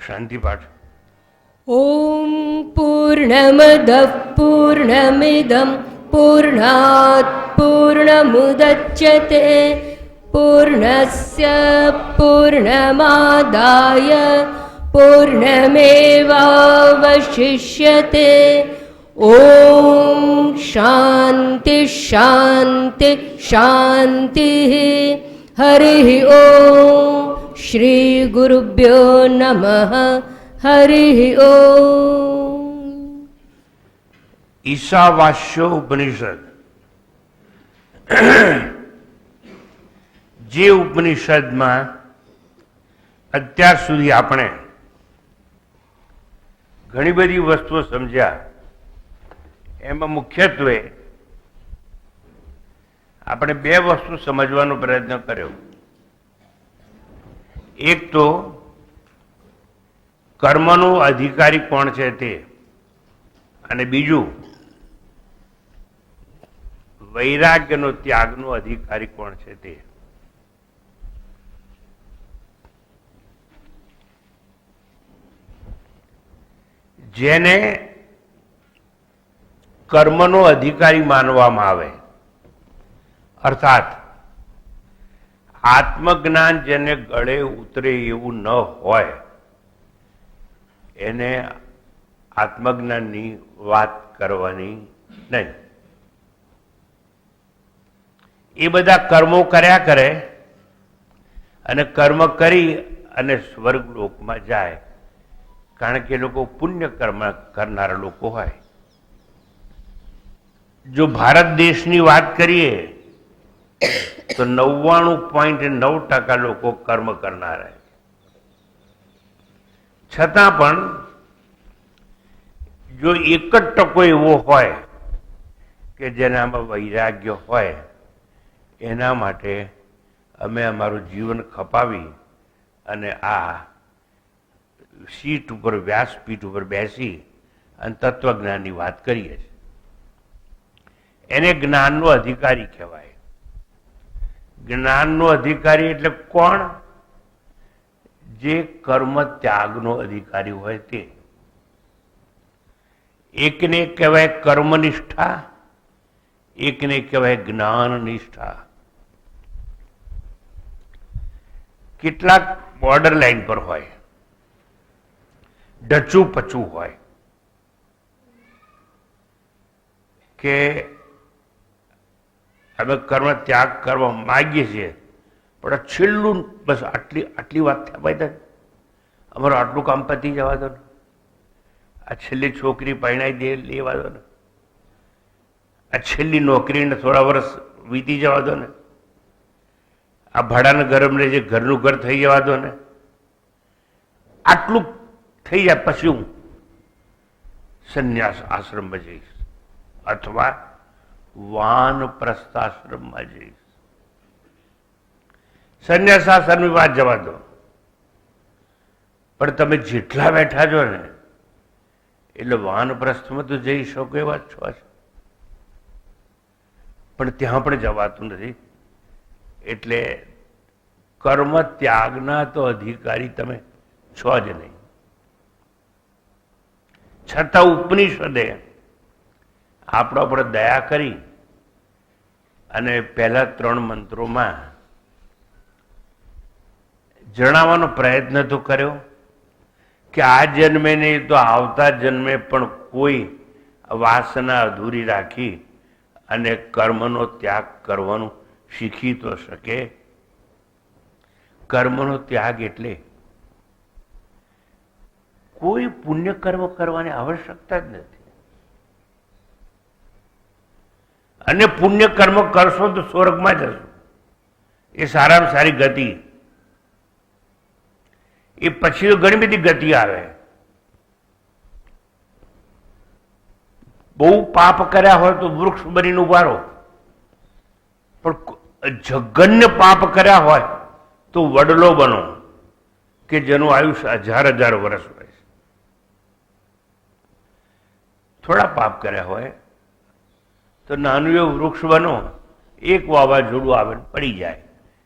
શાંતિ પાઠ. ઓમ પૂર્ણમદઃ પૂર્ણમિદં પૂર્ણાત પૂર્ણમુદચ્યતે પૂર્ણસ્ય પૂર્ણમાદાય પૂર્ણમેવાવશિષ્યતે. ઓમ શાંતિ શાંતિ શાંતિ. હરિ ઓમ. શ્રી ગુરુભ્યો નમઃ. હરિ ઓમ. ઈશાવાસ્ય ઉપનિષદ, જે ઉપનિષદમાં અત્યાર સુધી આપણે ઘણી બધી વસ્તુઓ સમજ્યા, એમાં મુખ્યત્વે આપણે બે વસ્તુ સમજવાનો પ્રયત્ન કર્યો. એક તો કર્મનો અધિકારી કોણ છે તે, અને બીજું વૈરાગ્યનો ત્યાગનો અધિકારી કોણ છે તે. જેને કર્મનો અધિકારી માનવામાં આવે, અર્થાત આત્મજ્ઞાન જેને ગળે ઉતરે એવું ન હોય, એને આત્મજ્ઞાનની વાત કરવાની નહીં. એ બધા કર્મો કર્યા કરે અને કર્મ કરી અને સ્વર્ગ લોકમાં જાય, કારણ કે એ લોકો પુણ્ય કર્મ કરનારા લોકો હોય. જો ભારત દેશની વાત કરીએ તો 99.9% લોકો કર્મ કરનારા. છતાં પણ જો 1% એવો હોય કે જેનામાં વૈરાગ્ય હોય, એના માટે અમે અમારું જીવન ખપાવી અને આ સીટ ઉપર, વ્યાસપીઠ ઉપર બેસી અને તત્વજ્ઞાનની વાત કરીએ છીએ. એને જ્ઞાનનો અધિકારી કહેવાય. જ્ઞાનનો અધિકારી એટલે કોણ? જે કર્મ ત્યાગનો અધિકારી હોય તે. એકને કહેવાય કર્મનિષ્ઠા, એકને કહેવાય જ્ઞાનનિષ્ઠા. કેટલાક બોર્ડર લાઈન પર હોય, ડચું પચું હોય કે અમે કર્મ ત્યાગ કરવા માગીએ છીએ, પણ છેલ્લું બસ આટલી વાત થાય ભાઈ, અમારું આટલું કામ પતી જવા દો ને, આ છેલ્લી છોકરી પરણાઈ દે લેવા દો ને, આ છેલ્લી નોકરીને થોડા વર્ષ વીતી જવા દો ને, આ ભાડાના ઘરને જે ઘરનું ઘર થઈ જવા દો ને, આટલું થઈ જાય પછી હું સંન્યાસ આશ્રમમાં જઈશ અથવા વાનપ્રસ્થાશ્રમમાં જઈશ. સંન્યાસ આશ્રમની વાત જવા દો, પણ તમે જેટલા બેઠા છો ને એટલે વાનપ્રસ્થમાં તો જઈ શકો એવા જ છો, પણ ત્યાં પણ જવાતું નથી. એટલે કર્મ ત્યાગના તો અધિકારી તમે છો જ નહીં. છતાં ઉપનિષદે આપણા પર દયા કરી અને પહેલા 3 મંત્રોમાં જણાવવાનો પ્રયત્ન તો કર્યો કે આ જન્મે નહીં તો આવતા જન્મે પણ કોઈ વાસના અધૂરી રાખી અને કર્મનો ત્યાગ કરવાનું શીખી તો શકે. કર્મનો ત્યાગ એટલે કોઈ પુણ્ય કર્મ કરવાની આવશ્યકતા જ નથી. અને પુણ્ય કર્મ કરશો તો સ્વર્ગમાં જશો, એ સારામાં સારી ગતિ. એ પછી તો ઘણી બધી ગતિ આવે. બહુ પાપ કર્યા હોય તો વૃક્ષ બનીને ઉભા રહો, પણ જઘન્ય પાપ કર્યા હોય તો વડલો બનો કે જેનું આયુષ્ય 1000 વર્ષ હોય. થોડા પાપ કર્યા હોય તો નાનું એવું વૃક્ષ બનો, એક વાવાઝોડું આવે પડી જાય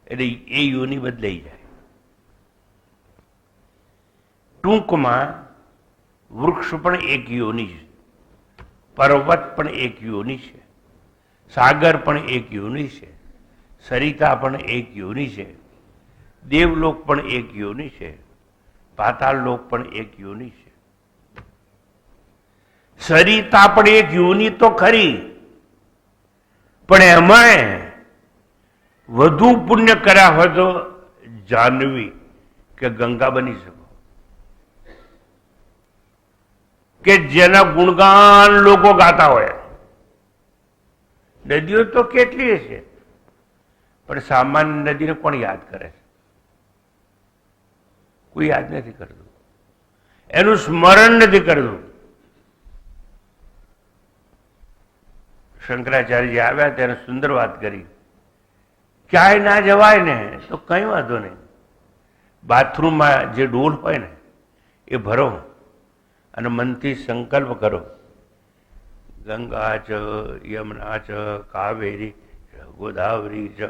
એટલે એ યોની બદલાઈ જાય. ટૂંકમાં વૃક્ષ પણ એક યોનિ છે, પર્વત પણ એક યોનિ છે, સાગર પણ એક યોનિ છે, સરિતા પણ એક યોનિ છે, દેવલોક પણ એક યોનિ છે, પાતાળ લોક પણ એક યોનિ છે. સરિતા પણ એક યોનિ તો ખરી, પણ એમાં વધુ પુણ્ય કર્યા હોય તો જાહ્નવી કે ગંગા બની શકો, કે જેના ગુણગાન લોકો ગાતા હોય. નદીઓ તો કેટલી છે, પણ સામાન્ય નદીને કોણ યાદ કરે છે? કોઈ યાદ નથી કરતું, એનું સ્મરણ નથી કરતું. શંકરાચાર્યજી આવ્યા ત્યારે સુંદર વાત કરી, ક્યાંય ના જવાય ને તો કઈ વાંધો નહીં, બાથરૂમમાં જે ડોલ હોય ને એ ભરો અને મનથી સંકલ્પ કરો, ગંગા ચ યમુના ચ કાવેરી ગોદાવરી ચ,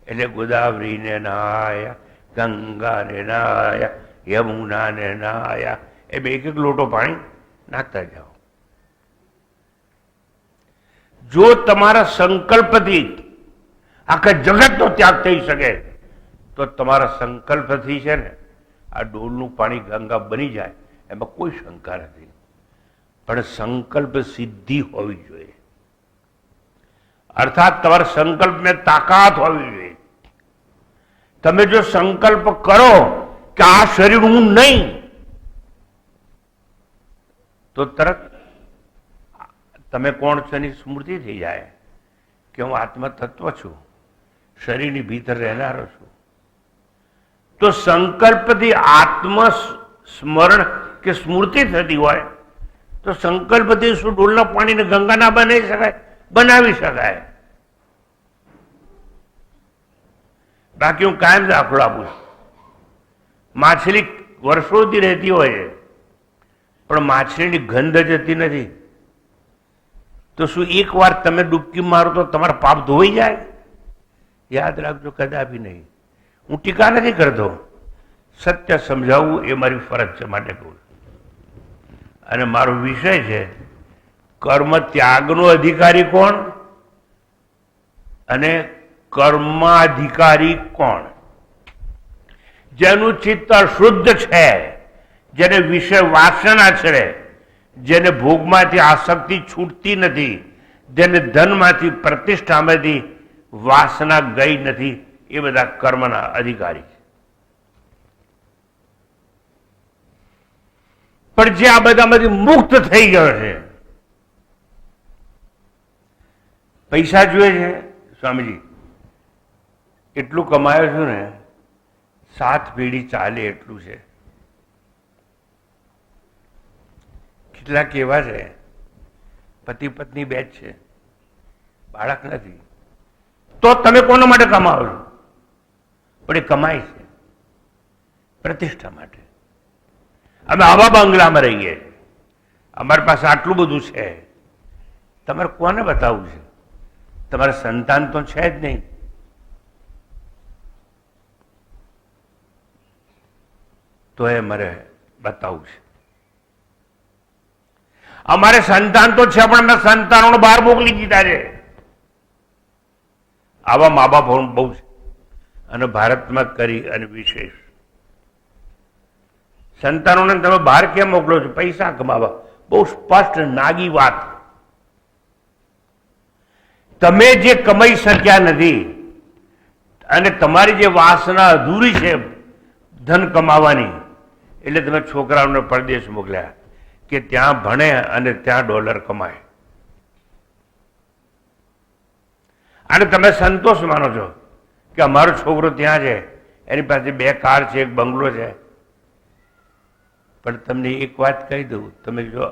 એટલે ગોદાવરીને નાયા, ગંગાને નાયા, યમુનાને નાયા, એમ એક એક લોટો પાણી નાખતા જાઓ. જો તમારા સંકલ્પથી આખા જગતનો ત્યાગ થઈ શકે તો તમારા સંકલ્પથી છે ને આ ડોલનું પાણી ગંગા બની જાય, એમાં કોઈ શંકા નથી. પણ સંકલ્પ સિદ્ધિ હોવી જોઈએ, અર્થાત તમારા સંકલ્પમાં તાકાત હોવી જોઈએ. તમે જો સંકલ્પ કરો કે આ શરીર હું નહીં, તો તરત તમે કોણ છો એની સ્મૃતિ થઈ જાય કે હું આત્મા તત્વ છું, શરીરની ભીતર રહેનારો છું. તો સંકલ્પથી આત્મ સ્મરણ કે સ્મૃતિ થતી હોય તો સંકલ્પથી શું ડોલના પાણીને ગંગા ના બનાવી શકાય? બનાવી શકાય. બાકી હું કાયમ દાખલો આપું છું, માછલી વર્ષોથી રહેતી હોય છે પણ માછલીની ગંધ જતી નથી, તો શું એક વાર તમે ડૂબકી મારો તો તમારા પાપ ધોઈ જાય? યાદ રાખજો, કદાપી નહીં. હું ટીકા નથી કરતો, સત્ય સમજાવવું એ મારી ફરજ છે માટે કહું. અને મારો વિષય છે કર્મ ત્યાગનો અધિકારી કોણ અને કર્માધિકારી કોણ? જેનું ચિત્ત શુદ્ધ છે, જેને વિષય વાસના છે, જેને ભોગમાંથી આસક્તિ છૂટતી નથી, જેને ધનમાંથી પ્રતિષ્ઠામાંથી વાસના ગઈ નથી, એ બધા કર્મના અધિકારી છે. પણ જે આ બધામાંથી મુક્ત થઈ ગયો છે, પૈસા જોઈએ છે, સ્વામીજી એટલું કમાયો છું ને 7 પેઢી ચાલે એટલું છે. કેટલાક એવા છે પતિ પત્ની બે જ છે, બાળક નથી, તો તમે કોના માટે કમાવો છો? પણ એ કમાય છે પ્રતિષ્ઠા માટે. અમે આવા બંગલામાં રહીએ, અમારી પાસે આટલું બધું છે, તમારે કોને બતાવવું છે? તમારે સંતાન તો છે જ નહીં. તો એ મારે બતાવવું છે. અમારે સંતાન તો છે પણ અમે સંતાનોને બહાર મોકલી દીધા છે. આવા મા બાપ બહુ છે, અને ભારતમાં કરી અને વિશેષ. સંતાનોને તમે બહાર કેમ મોકલો છો? પૈસા કમાવા. બહુ સ્પષ્ટ નાગી વાત. તમે જે કમાઈ શક્યા નથી અને તમારી જે વાસના અધૂરી છે ધન કમાવાની, એટલે તમે છોકરાઓને પરદેશ મોકલ્યા કે ત્યાં ભણે અને ત્યાં ડોલર કમાય. અને તમે સંતોષ માનો છો કે અમારો છોકરો ત્યાં છે, એની પાસે 2 કાર છે, 1 બંગલો છે. પણ તમને એક વાત કહી દઉં, તમે જો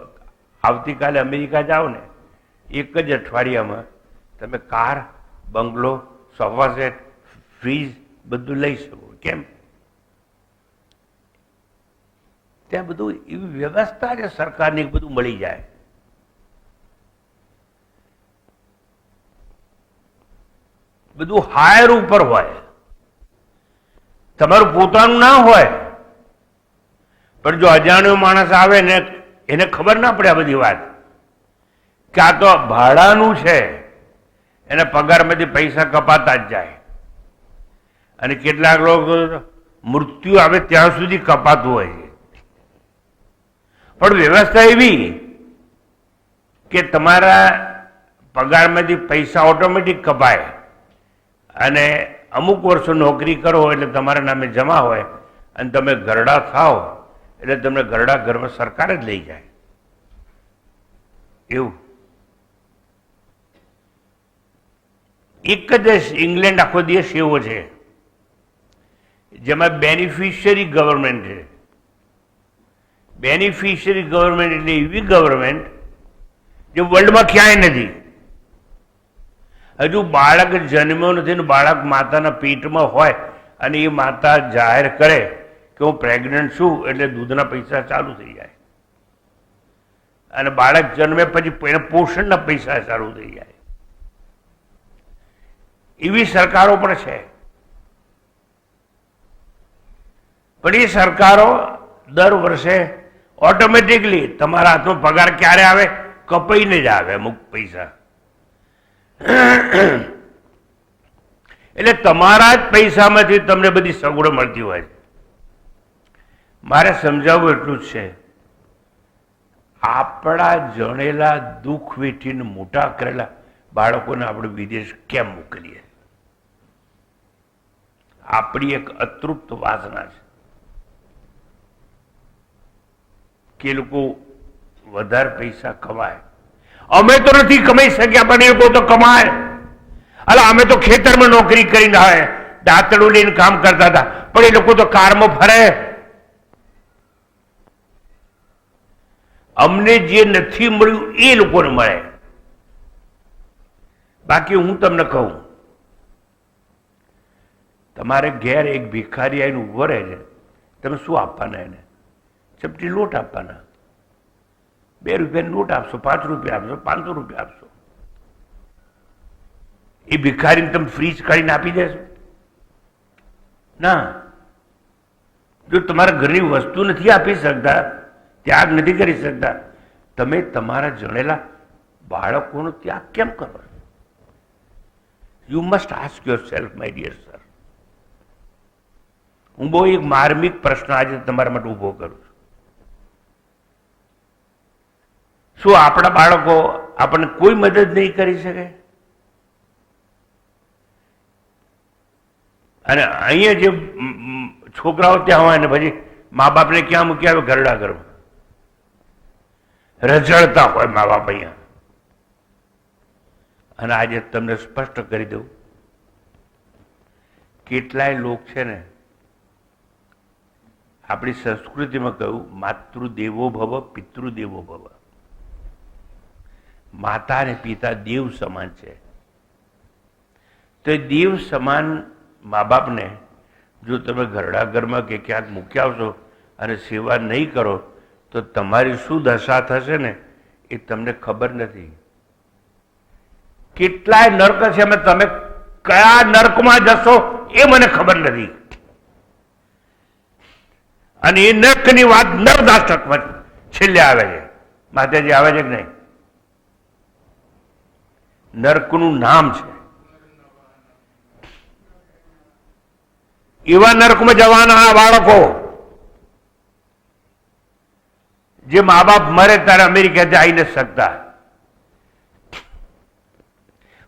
આવતીકાલે અમેરિકા જાઓ ને, એક જ અઠવાડિયામાં તમે કાર, બંગલો, સોફા સેટ, ફ્રીજ બધું લઈ શકો. કેમ? ત્યાં બધું એવી વ્યવસ્થા છે સરકારની, બધું મળી જાય. બધું હાયર ઉપર હોય, તમારું પોતાનું ના હોય. પણ જો અજાણ્યો માણસ આવે ને એને ખબર ના પડે આ બધી વાત કે આ તો ભાડાનું છે, એના પગારમાંથી પૈસા કપાતા જ જાય. અને કેટલાક લોકો મૃત્યુ આવે ત્યાં સુધી કપાતું હોય છે. પણ વ્યવસ્થા એવી કે તમારા પગારમાંથી પૈસા ઓટોમેટિક કપાય અને અમુક વર્ષો નોકરી કરો એટલે તમારા નામે જમા હોય અને તમે ઘરડા થાવ એટલે તમને ઘરડા ઘરમાં સરકાર જ લઈ જાય. એવું એક જ દેશ ઇંગ્લેન્ડ આખો દેશ એવો છે જેમાં બેનિફિશિયરી ગવર્મેન્ટ છે. બેનિફિશિયરી ગવર્મેન્ટ એટલે એવી ગવર્મેન્ટ જે વર્લ્ડમાં ક્યાંય નથી. હજુ બાળક જન્મ્યો નથી ને બાળક માતાના પેટમાં હોય અને એ માતા જાહેર કરે કે હું પ્રેગ્નન્ટ છું એટલે દૂધના પૈસા ચાલુ થઈ જાય અને બાળક જન્મે પછી એના પોષણના પૈસા ચાલુ થઈ જાય. એવી સરકારો પણ છે. પણ એ સરકારો દર વર્ષે ઓટોમેટિકલી તમારા હાથમાં પગાર ક્યારે આવે? કપાઈને જ આવે અમુક પૈસા. એટલે તમારા જ પૈસામાંથી તમને બધી સગવડો મળતી હોય છે. મારે સમજાવવું એટલું જ છે, આપણા જણેલા દુઃખ વેઠીને મોટા કરેલા બાળકોને આપણે વિદેશ કેમ મોકલીએ? આપણી એક અતૃપ્ત વાસના છે કે લોકો વધારે પૈસા કમાય. અમે તો નથી કમાઈ શક્યા પણ એ લોકો તો કમાય. અલા અમે તો ખેતરમાં નોકરી કરીને આવે, દાંતડું લઈને કામ કરતા હતા, પણ એ લોકો તો કારમાં ફરે. અમને જે નથી મળ્યું એ લોકોને મળે. બાકી હું તમને કહું, તમારે ઘેર એક ભિખારી આવીને ઉભો રહે છે, તમે શું આપવાના એને? ચપટી લોટ આપવાના. 2 રૂપિયાની નોટ આપશો, 5 રૂપિયા આપશો, 500 રૂપિયા આપશો. એ ભિખારીને તમે ફ્રીજ કાઢીને આપી દેશો? ના. જો તમારા ઘરની વસ્તુ નથી આપી શકતા, ત્યાગ નથી કરી શકતા, તમે તમારા જણેલા બાળકોનો ત્યાગ કેમ કરો? You must ask yourself, my dear sir. હું બહુ એક માર્મિક પ્રશ્ન આજે તમારા માટે ઉભો કરું છું. શું આપણા બાળકો આપણને કોઈ મદદ નહીં કરી શકે? અને અહીંયા જે છોકરાઓ ત્યાં હોય ને પછી મા બાપને ક્યાં મૂકી આવે? ઘરડા ઘરમાં રઝળતા હોય મા બાપ અહીંયા. અને આજે તમને સ્પષ્ટ કરી દઉં, કેટલાય લોક છે ને, આપણી સંસ્કૃતિમાં કહ્યું માતૃદેવો ભવ પિતૃદેવો ભવ. માતા અને પિતા દેવ સમાન છે. તો એ દેવ સમાન મા બાપને જો તમે ઘરડા ઘરમાં કે ક્યાંક મૂકી આવશો અને સેવા નહીં કરો તો તમારી શું દશા થશે ને એ તમને ખબર નથી. કેટલાય નર્ક છે, અમે તમે કયા નર્કમાં જશો એ મને ખબર નથી. અને એ નર્કની વાત નરદાસકમાં છેલ્લે આવે છે. માતાજી આવે છે કે નહીં? નર્કનું નામ છે. એવા નર્કમાં જવાના આ બાળકો જે મા બાપ મરે ત્યારે અમેરિકાથી આવી નથી શકતા.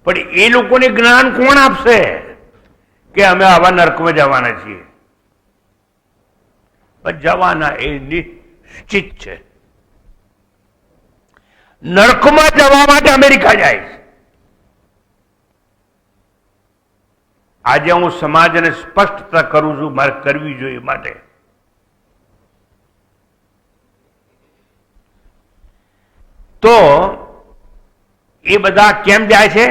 પણ એ લોકોને જ્ઞાન કોણ આપશે કે અમે આવા નર્કમાં જવાના છીએ? પણ જવાના એ નિશ્ચિત છે. નર્કમાં જવા માટે અમેરિકા જાય છે. આજે હું સમાજને સ્પષ્ટતા કરું છું, મારે કરવી જોઈએ માટે. તો એ બધા કેમ જાય છે?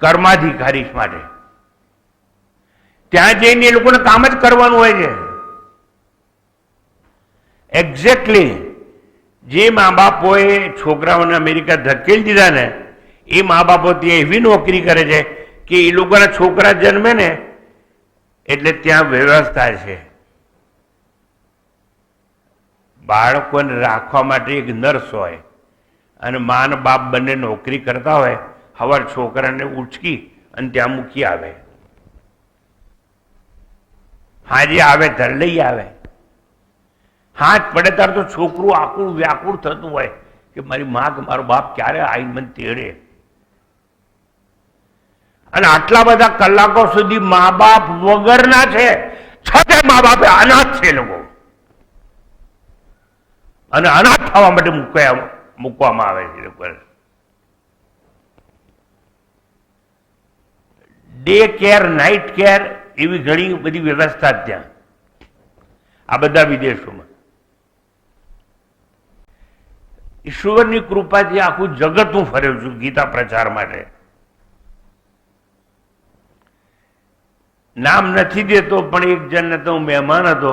કર્માધિકારી માટે. ત્યાં જઈને એ લોકોને કામ જ કરવાનું હોય છે. એક્ઝેક્ટલી જે મા બાપોએ છોકરાઓને અમેરિકા ધકેલી દીધા ને, એ મા બાપો ત્યાં એવી નોકરી કરે છે કે એ લોકોના છોકરા જન્મે ને એટલે ત્યાં વ્યવસ્થા છે. બાળકોને રાખવા માટે એક નર્સ હોય અને મા અને બાપ બંને નોકરી કરતા હોય, હવાર છોકરાને ઉચકી અને ત્યાં મૂકી આવે, હાજે આવે ત્યારે લઈ આવે. હાથ પડે ત્યારે તો છોકરું આકુળ વ્યાકુળ થતું હોય કે મારી મા કે મારો બાપ ક્યારે આવીને મને તેડે. અને આટલા બધા કલાકો સુધી મા બાપ વગરના છે, છતાં મા બાપે અનાથ છે લોકો, અને અનાથ થવા માટે મૂકવામાં આવે છે લોકો. ડે કેર, નાઇટ કેર એવી ઘણી બધી વ્યવસ્થા ત્યાં આ બધા વિદેશોમાં. ઈશ્વરની કૃપાથી આખું જગત હું ફર્યો છું ગીતા પ્રચાર માટે. નામ નથી દેતો, પણ એક જણ તો મહેમાન હતો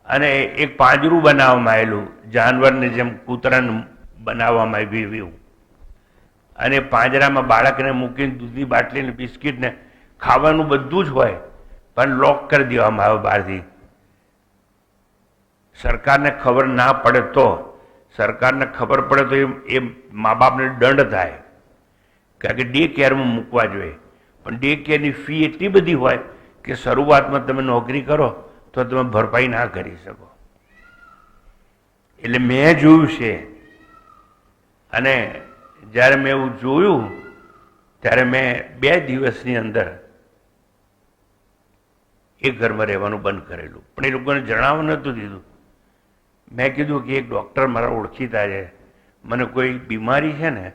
અને એક પાંજરું બનાવવામાં આવેલું, જાનવરને જેમ કૂતરાને બનાવવામાં આવ્યું, અને પાંજરામાં બાળકને મૂકીને દૂધની બાટલીને બિસ્કીટને ખાવાનું બધું જ હોય, પણ લોક કરી દેવામાં આવે બહારથી. સરકારને ખબર ના પડે તો, સરકારને ખબર પડે તો એ મા બાપને દંડ થાય, કારણ કે ડે કેરમાં મૂકવા જોઈએ. પણ ડે કેરની ફી એટલી બધી હોય કે શરૂઆતમાં તમે નોકરી કરો તો તમે ભરપાઈ ના કરી શકો. એટલે મેં જોયું છે, અને જ્યારે મેં એવું જોયું ત્યારે મેં 2 દિવસની અંદર એ ઘરમાં રહેવાનું બંધ કરેલું. પણ એ લોકોને જણાવવા નહોતું દીધું. મેં કીધું કે એક ડૉક્ટર મારા ઓળખીતા છે, મને કોઈ બીમારી છે ને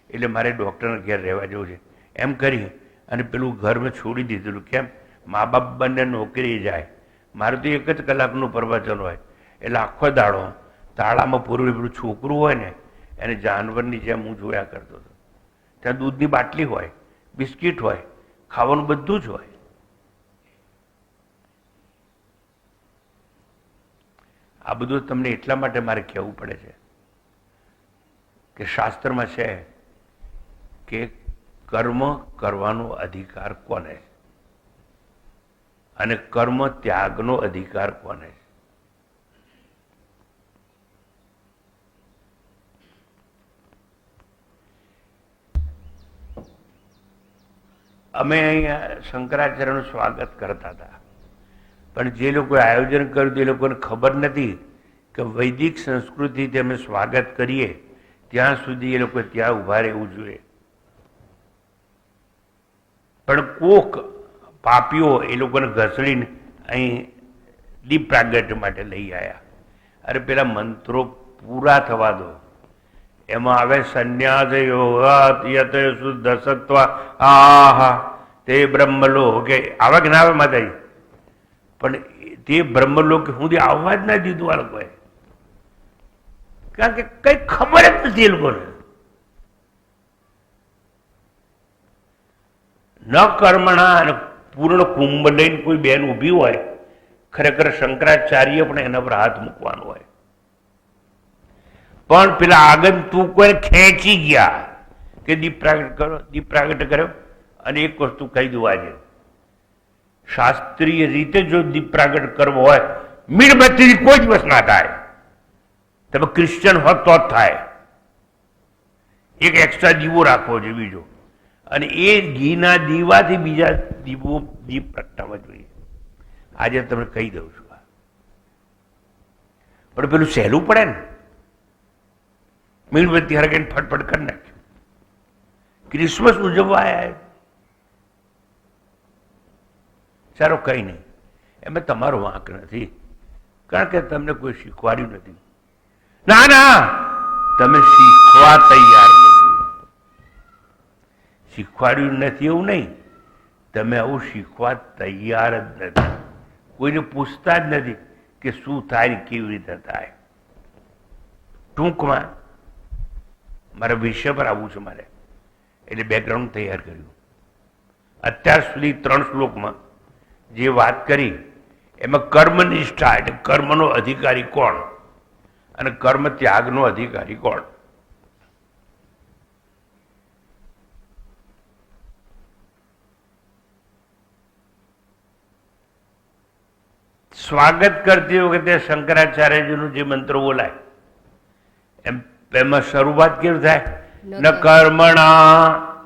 એટલે મારે ડૉક્ટરના ઘેર રહેવા જવું છે, એમ કરી અને પેલું ઘર મેં છોડી દીધેલું. કેમ? મા બાપ બંને નોકરી જાય, મારે તો 1 જ કલાકનું પ્રવચન હોય, એટલે આખો દાડો તાળામાં પૂરેલું પેલું છોકરું હોય ને એને જાનવરની જેમ હું જોયા કરતો હતો. ત્યાં દૂધની બાટલી હોય, બિસ્કીટ હોય, ખાવાનું બધું જ હોય. આ બધું તમને એટલા માટે મારે કહેવું પડે છે કે શાસ્ત્રમાં છે કે કર્મ કરવાનો અધિકાર કોને અને કર્મ ત્યાગનો અધિકાર કોને. અમે અહીંયા શંકરાચાર્યનું સ્વાગત કરતા હતા, પણ જે લોકોએ આયોજન કર્યું તે લોકોને ખબર નથી કે વૈદિક સંસ્કૃતિથી અમે સ્વાગત કરીએ ત્યાં સુધી એ લોકો ત્યાં ઊભા રહેવું જોઈએ. પણ કોક પાપીઓ એ લોકોને ઘસડીને અહીં દીપ પ્રાગટ્ય માટે લઈ આવ્યા. અરે પેલા મંત્રો પૂરા થવા દો, એમાં આવે સંન્યાસ યોગાત યત શુદ્ધ સત્વ આહા તે બ્રહ્મલોક, આવે કે ના આવે માતાજી? પણ તે બ્રહ્મલોક સુધી આવવા જ ના દીધું આ લોકોએ, કારણ કે કઈ ખબર જ નથી એ લોકોને. ન કર્મણા અને પૂર્ણ કુંભ લઈને કોઈ બેન ઊભી હોય, ખરેખર શંકરાચાર્ય પણ એના પર હાથ મૂકવાનો હોય. પણ પેલા આગંતુકોને ખેંચી ગયા કે દીપ પ્રાગટ કરો, દીપ પ્રાગટ કર્યો. અને એક વસ્તુ કહી દઉં, આજે શાસ્ત્રીય રીતે જો દીપ પ્રાગટ કરવો હોય, મીણબત્તીથી કોઈ જ વસ્તુ ના થાય. તમે ક્રિશ્ચન હોત તો જ થાય. એક એક્સ્ટ્રા દીવો રાખવો જોઈએ બીજો, અને એ ઘીના દીવાથી બીજા દીપ પ્રગટાવવા જોઈએ. આજે તમને કહી દઉં છું, પણ પેલું સહેલું પડે ને, મીણબત્તી હરકીને ફટફટ કરી નાખ્યું. ક્રિસમસ ઉજવવા આવ્યા, ચાલો કઈ નહીં, એમાં તમારો વાંક નથી, કારણ કે તમને કોઈ શીખવાડ્યું નથી. ના ના, તમે શીખવા તૈયાર નથી. શીખવાડ્યું નથી એવું નહીં, તમે આવું શીખવા તૈયાર જ નથી. કોઈને પૂછતા જ નથી કે શું થાય, કેવી રીતે થાય. ટૂંકમાં મારા વિષય પર આવવું છે મારે, એટલે બેકગ્રાઉન્ડ તૈયાર કર્યું. અત્યાર સુધી 3 શ્લોકમાં જે વાત કરી એમાં કર્મનિષ્ઠા એટલે કર્મનો અધિકારી કોણ અને કર્મ ત્યાગનો અધિકારી કોણ. સ્વાગત કરતી વખતે શંકરાચાર્યજીનું જે મંત્ર બોલાય એમાં શરૂઆત કેવું થાય? ન કર્મણા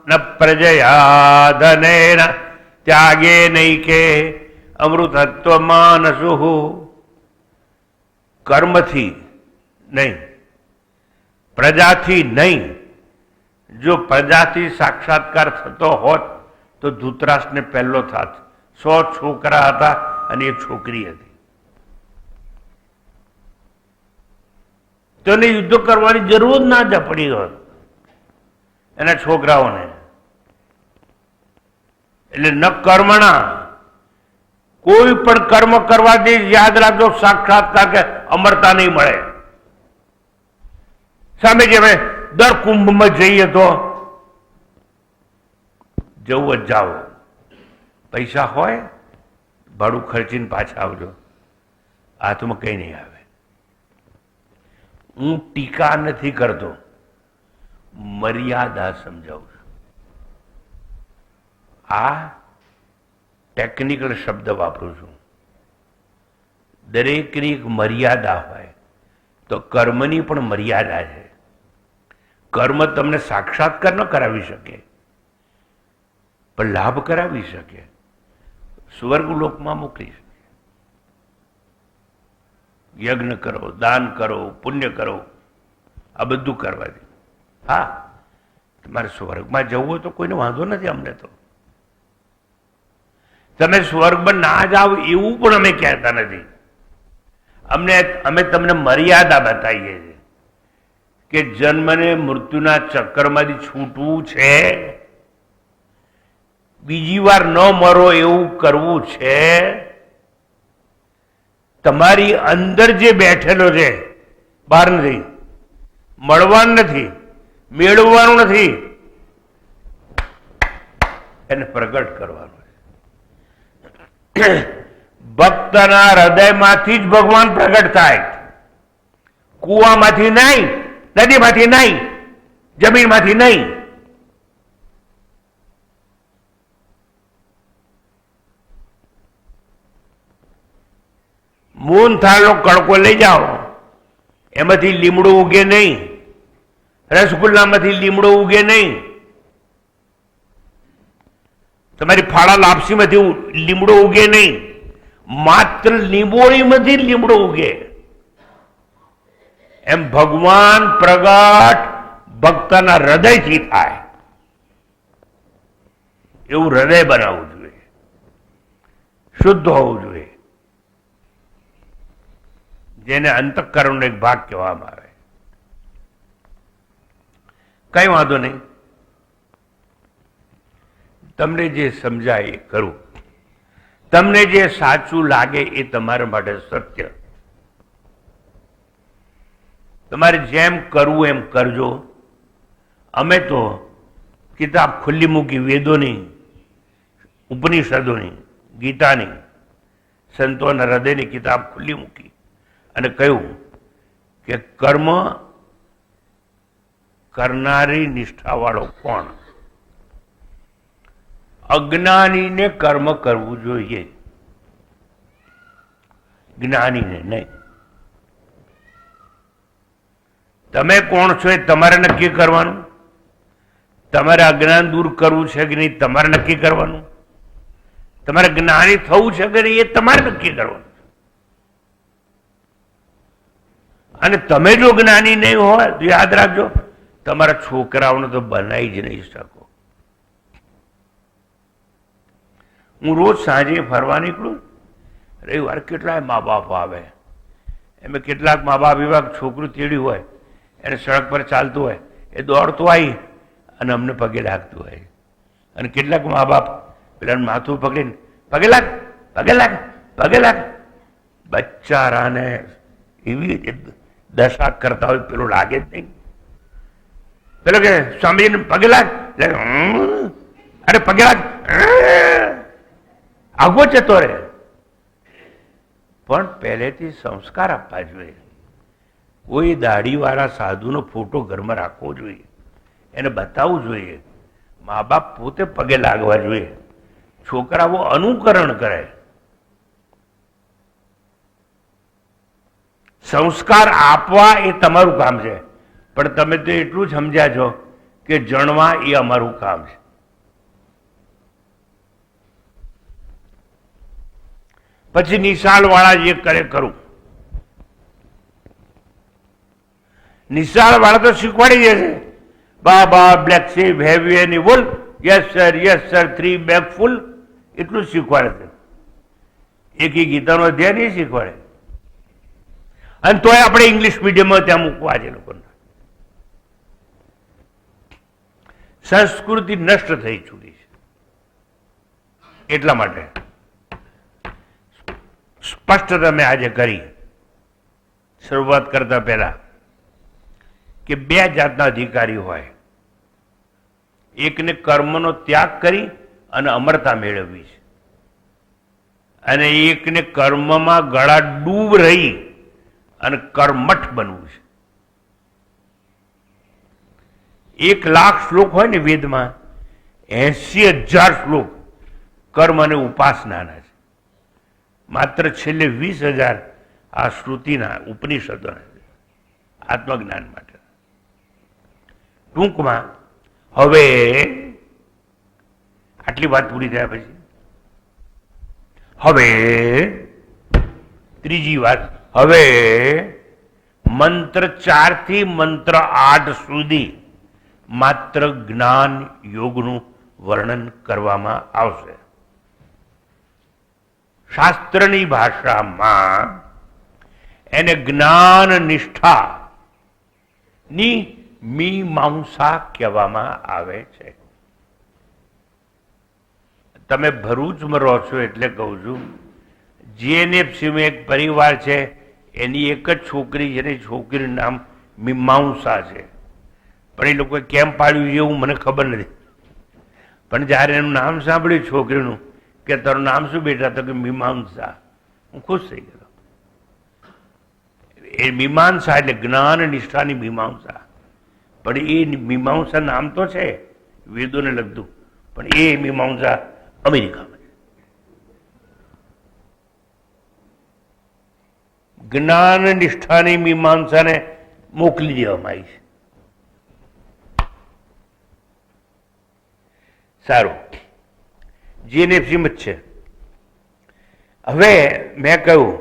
ન પ્રજયા ધનેન ત્યાગે નૈકે અમૃતત્વમાનસુ. કર્મથી નહીં, પ્રજાથી નહીં. જો પ્રજાથી સાક્ષાત્કાર થતો હોત તો ધૃતરાષ્ટ્રને પહેલો થાત. 100 છોકરા હતા અને એક છોકરી હતી. તો એને યુદ્ધ કરવાની જરૂર ના જ પડી હોત એના છોકરાઓને. એટલે ન કર્મણા, કોઈ પણ કર્મ કરવાથી યાદ રાખજો સાક્ષાત્કાર કે અમરતા નહીં મળે. સામે જે અમે દર કુંભમાં જઈએ તો જવું જ જાઓ, પૈસા હોય ભાડું ખર્ચીને પાછા આવજો, હાથમાં કંઈ નહીં આવે. હું ટીકા નથી કરતો, મર્યાદા સમજાવું છું. આ ટેકનિકલ શબ્દ વાપરું છું. દરેકની એક મર્યાદા હોય તો કર્મની પણ મર્યાદા છે. કર્મ તમને સાક્ષાત્કાર ન કરાવી શકે પણ લાભ કરાવી શકે, સ્વર્ગલોકમાં મોકલી શકે. યજ્ઞ કરો, દાન કરો, પુણ્ય કરો, આ બધું કરવાથી. હા, તમારે સ્વર્ગમાં જવું હોય તો કોઈને વાંધો નથી. અમને તો તમે સ્વર્ગમાં ના જાઓ એવું પણ અમે કહેતા નથી. અમે તમને મર્યાદા બતાવીએ છીએ કે જન્મને મૃત્યુના ચક્કરમાંથી છૂટવું છે, બીજી વાર ન મરો એવું કરવું છે. તમારી અંદર જે બેઠેલો છે બહાર નથી, મળવાનું નથી, મેળવવાનું નથી, એને પ્રગટ કરવાનું. ભક્તના હૃદયમાંથી જ ભગવાન પ્રગટ થાય. કુવામાંથી નહીં, નદીમાંથી નહીં, જમીનમાંથી નહીં. મૂન થાળનો કડકો લઈ જાઓ, એમાંથી લીમડો ઉગે નહીં. રસગુલ્લામાંથી લીમડો ઉગે નહીં. તમારી ફાળા લાપસીમાંથી લીમડો ઉગે નહીં. માત્ર લીંબોળીમાંથી લીમડો ઉગે. એમ ભગવાન પ્રગટ ભક્તના હૃદયથી થાય. એવું હૃદય બનાવવું જોઈએ, શુદ્ધ હોવું જોઈએ, જેને અંતઃકરણનો એક ભાગ કહેવામાં આવે. કઈ વાંધો નહીં, તમને જે સમજાય એ કરું. તમને જે સાચું લાગે એ તમારા માટે સત્ય. તમારે જેમ કરવું એમ કરજો. અમે તો કિતાબ ખુલ્લી મૂકી, વેદોની, ઉપનિષદોની, ગીતાની, સંતોના હૃદયની કિતાબ ખુલ્લી મૂકી અને કહ્યું કે કર્મ કરનારી નિષ્ઠાવાળો કોણ? અજ્ઞાનીને કર્મ કરવું જોઈએ, જ્ઞાનીને નહીં. તમે કોણ છો એ તમારે નક્કી કરવાનું. તમારે અજ્ઞાન દૂર કરવું છે કે નહીં તમારે નક્કી કરવાનું. તમારે જ્ઞાની થવું છે કે નહીં એ તમારે નક્કી કરવાનું. અને તમે જો જ્ઞાની નહીં હોય તો યાદ રાખજો, તમારા છોકરાઓને તો બનાવી જ નહીં શકો. હું રોજ સાંજે ફરવા નીકળું, રવિવાર કેટલાય મા બાપ આવે. એમાં કેટલાક મા બાપ એવા છોકરું તેડ્યું હોય, એને સડક પર ચાલતું હોય, એ દોડતું આવી અને અમને પગે લાગતું હોય. અને કેટલાક મા બાપ પેલા માથું પકડીને પગે લાગ, પગે લાગ, પગે લાગ. બચ્ચારાને એવી દશા કરતા હોય, પેલું લાગે જ નહીં. પેલો કે સ્વામીજીને પગે લાગ, અરે પગે લાગ, આગો જતો રહે. પણ પહેલેથી સંસ્કાર આપવા જોઈએ. કોઈ દાઢીવાળા સાધુનો ફોટો ઘરમાં રાખવો જોઈએ, એને બતાવવું જોઈએ. મા બાપ પોતે પગે લાગવા જોઈએ. છોકરાઓ અનુકરણ કરે. સંસ્કાર આપવા એ તમારું કામ છે, પણ તમે તો એટલું જ સમજ્યા છો કે જણવા એ અમારું કામ છે. પછી નિશાળ વાળા જે કરે કરું. નિશાળ વાળા તો શીખવાડી દે છે, બાબા બ્લેક શીપ હેવી એની વોલ, યસ સર 3 બેગ ફૂલ, એટલું જ શીખવાડે છે. એક ગીતાનો અધ્યાય નહીં શીખવાડે. અને તોય આપણે ઇંગ્લિશ મીડિયમમાં ત્યાં મૂકવા છે લોકોને. સંસ્કૃતિ નષ્ટ થઈ ચૂકી છે. એટલા માટે સ્પષ્ટ તમે આજે કરી શરૂઆત કરતા પહેલા કે 2 જાતના અધિકારી હોય. એકને કર્મનો ત્યાગ કરી અને અમરતા મેળવવી છે, અને એકને કર્મમાં ગળા ડૂબ રહી અને કર્મઠ બનવું છે. 1,00,000 શ્લોક હોય ને વેદમાં, 80,000 શ્લોક કર્મ અને ઉપાસનાના છે. માત્ર છેલ્લે 20,000 આ શ્રુતિના ઉપનિષદોના છે, આત્મજ્ઞાન માટે. ટૂંકમાં હવે આટલી વાત પૂરી થયા પછી હવે ત્રીજી વાત. હવે મંત્ર 4 થી મંત્ર 8 સુધી માત્ર જ્ઞાન યોગનું વર્ણન કરવામાં આવશે. શાસ્ત્રની ભાષામાં એને જ્ઞાન નિષ્ઠા ની મીમાંસા કહેવામાં આવે છે. તમે ભરૂચમાં રહો છો એટલે કહું છું, જીએનએફસીમાં એક પરિવાર છે, એની એક જ છોકરી છે, એની છોકરીનું નામ મીમાંસા છે. પણ એ લોકોએ કેમ પાડ્યું છે એવું મને ખબર નથી. પણ જ્યારે એનું નામ સાંભળ્યું છોકરીનું કે તારું નામ શું બેટા, તો કે મીમાંસા, હું ખુશ થઈ ગયો. એ મીમાંસા એટલે જ્ઞાન નિષ્ઠાની મીમાંસા. પણ એ મીમાંસા નામ તો છે વેદોને લગતું, પણ એ મીમાંસા અમેરિકામાં છે. જ્ઞાન નિષ્ઠાની મીમાંસાને મોકલી દેવામાં આવી છે. સારું, જીએનએફસીમાં જ છે. હવે મેં કહ્યું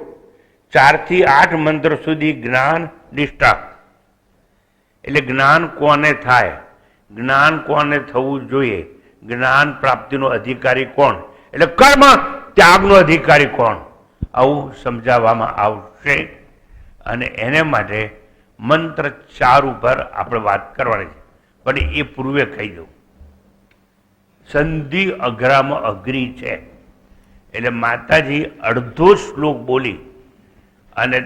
4 થી 8 મંત્ર સુધી જ્ઞાન નિષ્ઠા એટલે જ્ઞાન કોને થાય, જ્ઞાન કોને થવું જોઈએ, જ્ઞાન પ્રાપ્તિનો અધિકારી કોણ, એટલે કર્મ ત્યાગનો અધિકારી કોણ, આવું સમજાવવામાં આવશે. અને એને માટે મંત્ર 4 ઉપર આપણે વાત કરવાની છે. પણ એ પૂર્વે કહી દઉં, સંધિ અઘરામાં અઘરી છે. એટલે માતાજી અડધો શ્લોક બોલી અને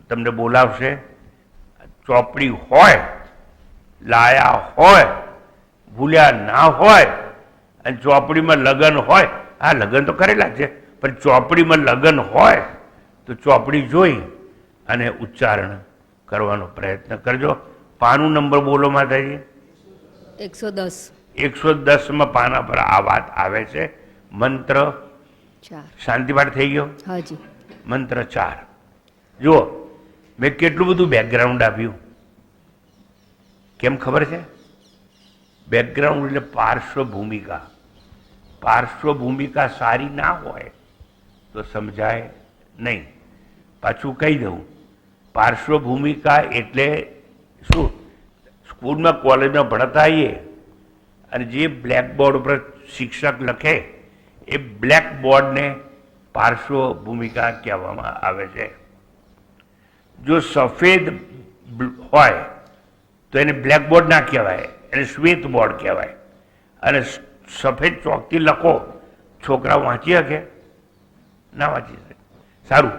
તમને બોલાવશે. ચોપડી હોય, લાયા હોય, ભૂલ્યા ના હોય, અને ચોપડીમાં લગન હોય, આ લગન તો કરેલા છે, પણ ચોપડીમાં લગન હોય તો ચોપડી જોઈ અને ઉચ્ચારણ કરવાનો પ્રયત્ન કરજો. પાનું નંબર બોલો માતાજી. 110. 110માં પાના પર આ વાત આવે છે. મંત્ર 4. શાંતિપાઠ થઈ ગયો. હાજી. મંત્ર 4 જુઓ, મેં કેટલું બધું બેકગ્રાઉન્ડ આપ્યું. કેમ ખબર છે? બેકગ્રાઉન્ડ એટલે પાર્શ્વભૂમિકા. પાર્શ્વભૂમિકા સારી ના હોય તો સમજાય નહીં. પાછું કહી દઉં, પાર્શ્વભૂમિકા એટલે શું? સ્કૂલમાં કોલેજમાં ભણતા આવીએ અને જે બ્લેકબોર્ડ ઉપર શિક્ષક લખે એ બ્લેકબોર્ડને પાર્શ્વભૂમિકા કહેવામાં આવે છે. જો સફેદ હોય તો એને બ્લેકબોર્ડ ના કહેવાય, એને શ્વેત બોર્ડ કહેવાય. અને સફેદ ચોકથી લખો, છોકરા વાંચી શકે? ના વાંચી શકે. સારું,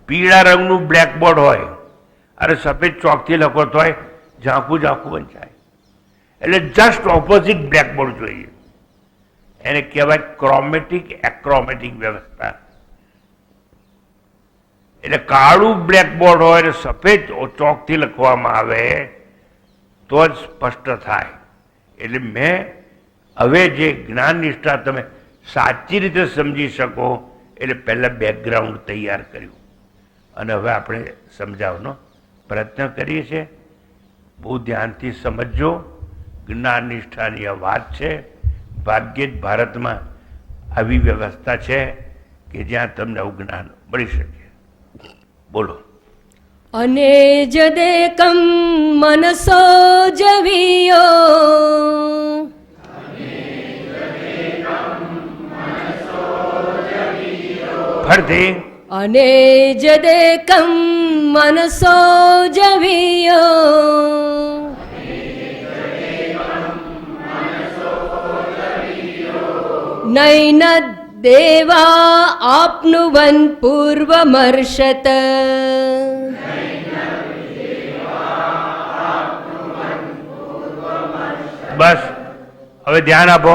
પીળા રંગનું બ્લેકબોર્ડ હોય અને સફેદ ચોકથી લખો તોય ઝાંખું ઝાંખું વંચાય. એટલે જસ્ટ ઓપોઝિટ બ્લેકબોર્ડ જોઈએ. એને કહેવાય ક્રોમેટિક એક્રોમેટિક વ્યવસ્થા. એટલે કાળું બ્લેકબોર્ડ હોય અને સફેદ ચોકથી લખવામાં આવે તો જ સ્પષ્ટ થાય. એટલે મેં હવે જે જ્ઞાન નિષ્ઠા તમે સાચી રીતે સમજી શકો એટલે પહેલાં બેકગ્રાઉન્ડ તૈયાર કર્યું અને હવે આપણે સમજાવવાનો પ્રયત્ન કરીએ છીએ. બહુ ધ્યાનથી સમજજો. જ્ઞાન નિષ્ઠાની આ વાત છે. ભાગ્યે જ ભારતમાં આવી વ્યવસ્થા છે કે જ્યાં તમને આવું જ્ઞાન મળી શકે. બોલો. અને જદેકમ મનસો જવિયો ફરતી અને જદેકમ મનસો જવિયો નૈન દેવા આપનુવન પૂર્વમર્ષત બસ હવે ધ્યાન આપો.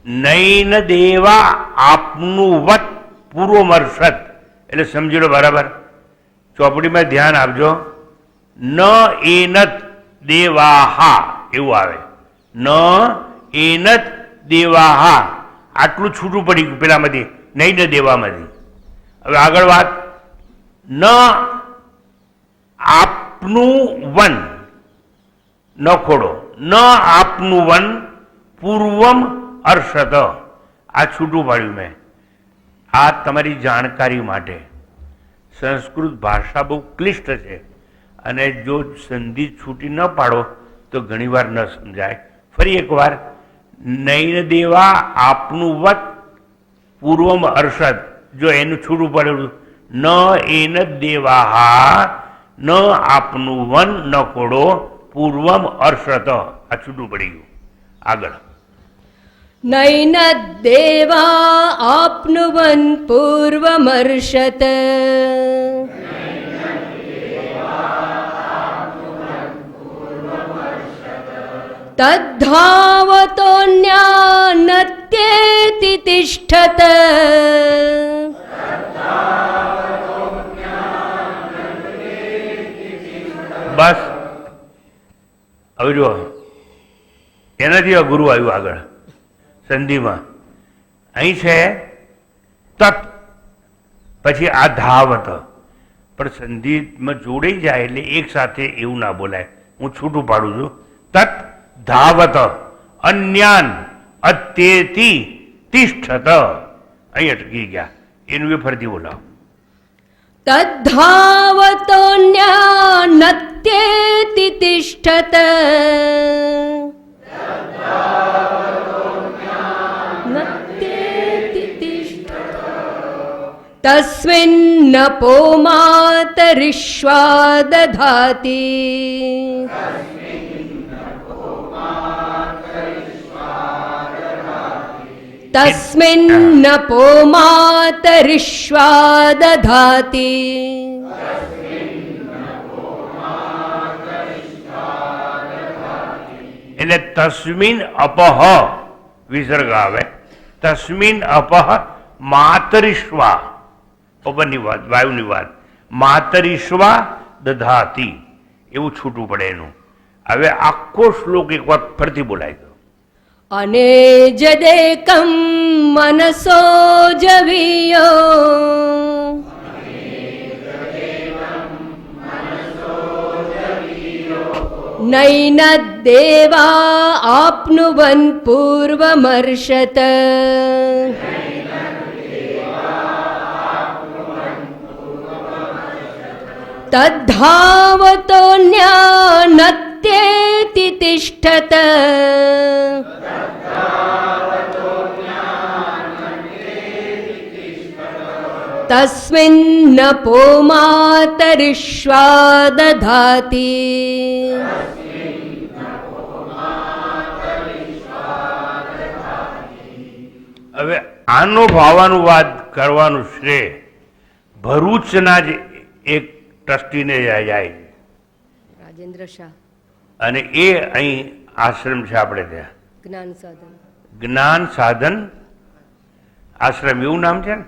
નૈન દેવા આપનું વત પૂર્વમર્ષત એટલે સમજી લો બરાબર. ચોપડીમાં ધ્યાન આપજો. ન એનત દેવાહા એવું આવે. ન એનત દેવાહા આટલું છૂટું પડી ગયું પેલામાંથી નૈન દેવામાંથી. હવે આગળ વાત. ન આપનું વન ન ખોડો. ન આપનું વન પૂર્વમ અર્ષત આ છૂટું પાડ્યું મેં. આ તમારી જાણકારી માટે. સંસ્કૃત ભાષા બહુ ક્લિષ્ટ છે અને જો સંધિ છૂટી ન પાડો તો ઘણીવાર ન સમજાય. ફરી એકવાર. નૈન દેવા આપનું વત પૂર્વમ અર્ષદ જો એનું છૂટું પડેલું. ન એન દેવાહા ન આપનું વન ન ખોડો પૂર્વમ અર્ષત આ છૂટું પડી ગયું. આગળ. નૈન દેવા આપનુવન પૂર્વમર્ષત તદ્ધાવતોન્યાનત્યેતિ તિષ્ઠત બસ હવે જો એનાથી અઘરું આવ્યું આગળ સંધિમાં. અહીં છે તત પછી આ ધાવત પણ સંધિમાં જોડાઈ જાય એટલે એક સાથે એવું ના બોલાય. હું છૂટું પાડું છું. તત ધાવત અન્યાન અત્યેતિ તિષ્ઠત અહીં અટકી ગયા. એનું એ ફરીથી બોલાવો. તદ્ધાવતોન્યાનત્યેતિ તિષ્ઠત તસ્મિન્નપો માતરિશ્વા દધાતિ તસ્મિન્નપો માતરિશ્વા દધાતિ એટલે તસ્મિન અપહ વિસર્ગ આવે. તસ્મિન અપહ માતરિશ્વા પવનની વાત વાયુની વાત. માતરિશ્વા દધાતી એવું છૂટું પડે એનું. હવે આખો શ્લોક એક વાર ફરતી બોલાય દો. અને જદેકમ મનસો જવિયો નૈન દેવા આપનુવન પૂર્વમર્ષત તદ્ધાવતોન્યાનત્યેતિ તિષ્ઠત તસ્મિન્નપો માતરિશ્વા દધાતિ હવે આનો ભાવાનુવાદ કરવાનું શ્રેય ભરૂચના જ એક ટ્રસ્ટીને જાય રાજેન્દ્ર શાહ. અને એ અહીં આશ્રમ છે આપણે ત્યાં જ્ઞાન સાધન. જ્ઞાન સાધન આશ્રમ એવું નામ છે ને.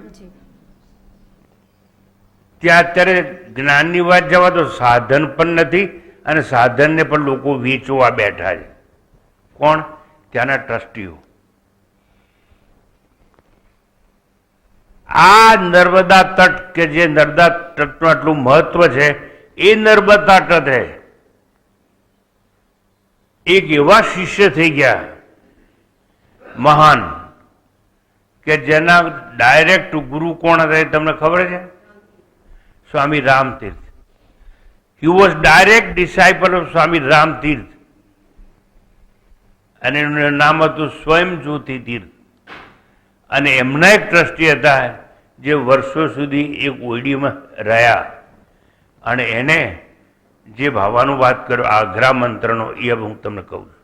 ત્યાં અત્યારે જ્ઞાનની વાત જવા તો સાધન પણ નથી અને સાધનને પણ લોકો વેચવા બેઠા છે. કોણ? ત્યાંના ટ્રસ્ટીઓ. આ નર્મદા તટ કે જે નર્મદા તટનું આટલું મહત્વ છે એ નર્મદા તટે એક એવા શિષ્ય થઈ ગયા મહાન કે જેના ડાયરેક્ટ ગુરુ કોણ હતા એ તમને ખબર છે? Swami Ramtirth. He was direct disciple of Swami Ramtirth અને એનું નામ હતું સ્વયં જ્યોતિ તીર્થ. અને એમના એક ટ્રસ્ટી હતા જે વર્ષો સુધી એક ઓયડીમાં રહ્યા અને એને જે ભાવાનું વાત કર્યો આગ્રા મંત્રનો એ હવે હું તમને કહું છું.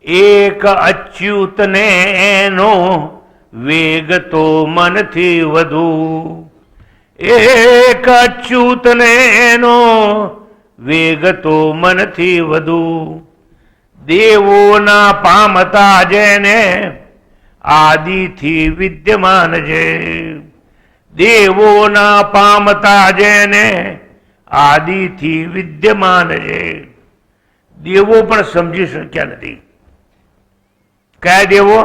એક અચ્યુતને એનો વેગ તો મનથી વધુ, એક અચ્યુતને એનો વેગ તો મનથી વધુ, દેવોના પામતા જેને આદિથી વિદ્યમાન છે, દેવોના પામતા જેને આદિથી વિદ્યમાન છે. દેવો પણ સમજી શક્યા નથી. કયા દેવો?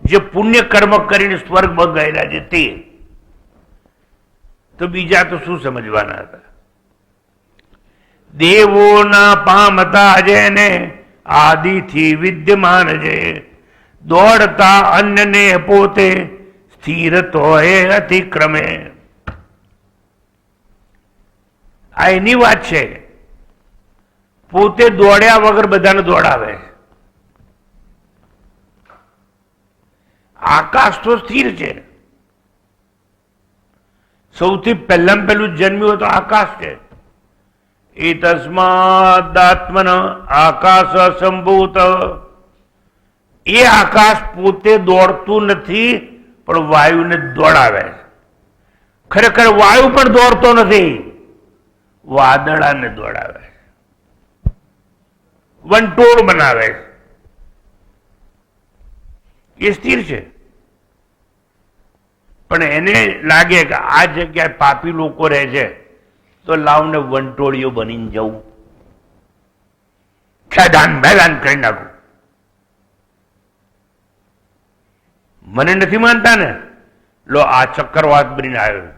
જે પુણ્ય કર્મ કરીને સ્વર્ગમાં ગયેલા છે તે. તો બીજા તો શું સમજવાના હતા? દેવોના પામતા જેને આદિથી વિદ્યમાન છે, દોડતા અન્યને પોતે સ્થિર તોય અતિક્રમે. આ એની વાત છે. પોતે દોડ્યા વગર બધાને દોડાવે. આકાશ તો સ્થિર છે. સૌથી પહેલાં પહેલું જન્મ્યું તો આકાશ છે. એ તસ્માદાત્મન આકાશ સંભૂત. એ આકાશ પોતે દોડતું નથી પણ વાયુને દોડાવે. ખરેખર વાયુ પણ દોડતો નથી, વાદળાને દોડાવે, વંટોળ બનાવે. એ સ્થિર છે. પણ એને લાગે કે આ જગ્યાએ પાપી લોકો રહે છે તો લાવને વંટોળીઓ બનીને જવું, ખેદાન મેદાન કરી નાખું. મને નથી માનતા ને? લો આ ચક્કરવાત બનીને આવ્યો.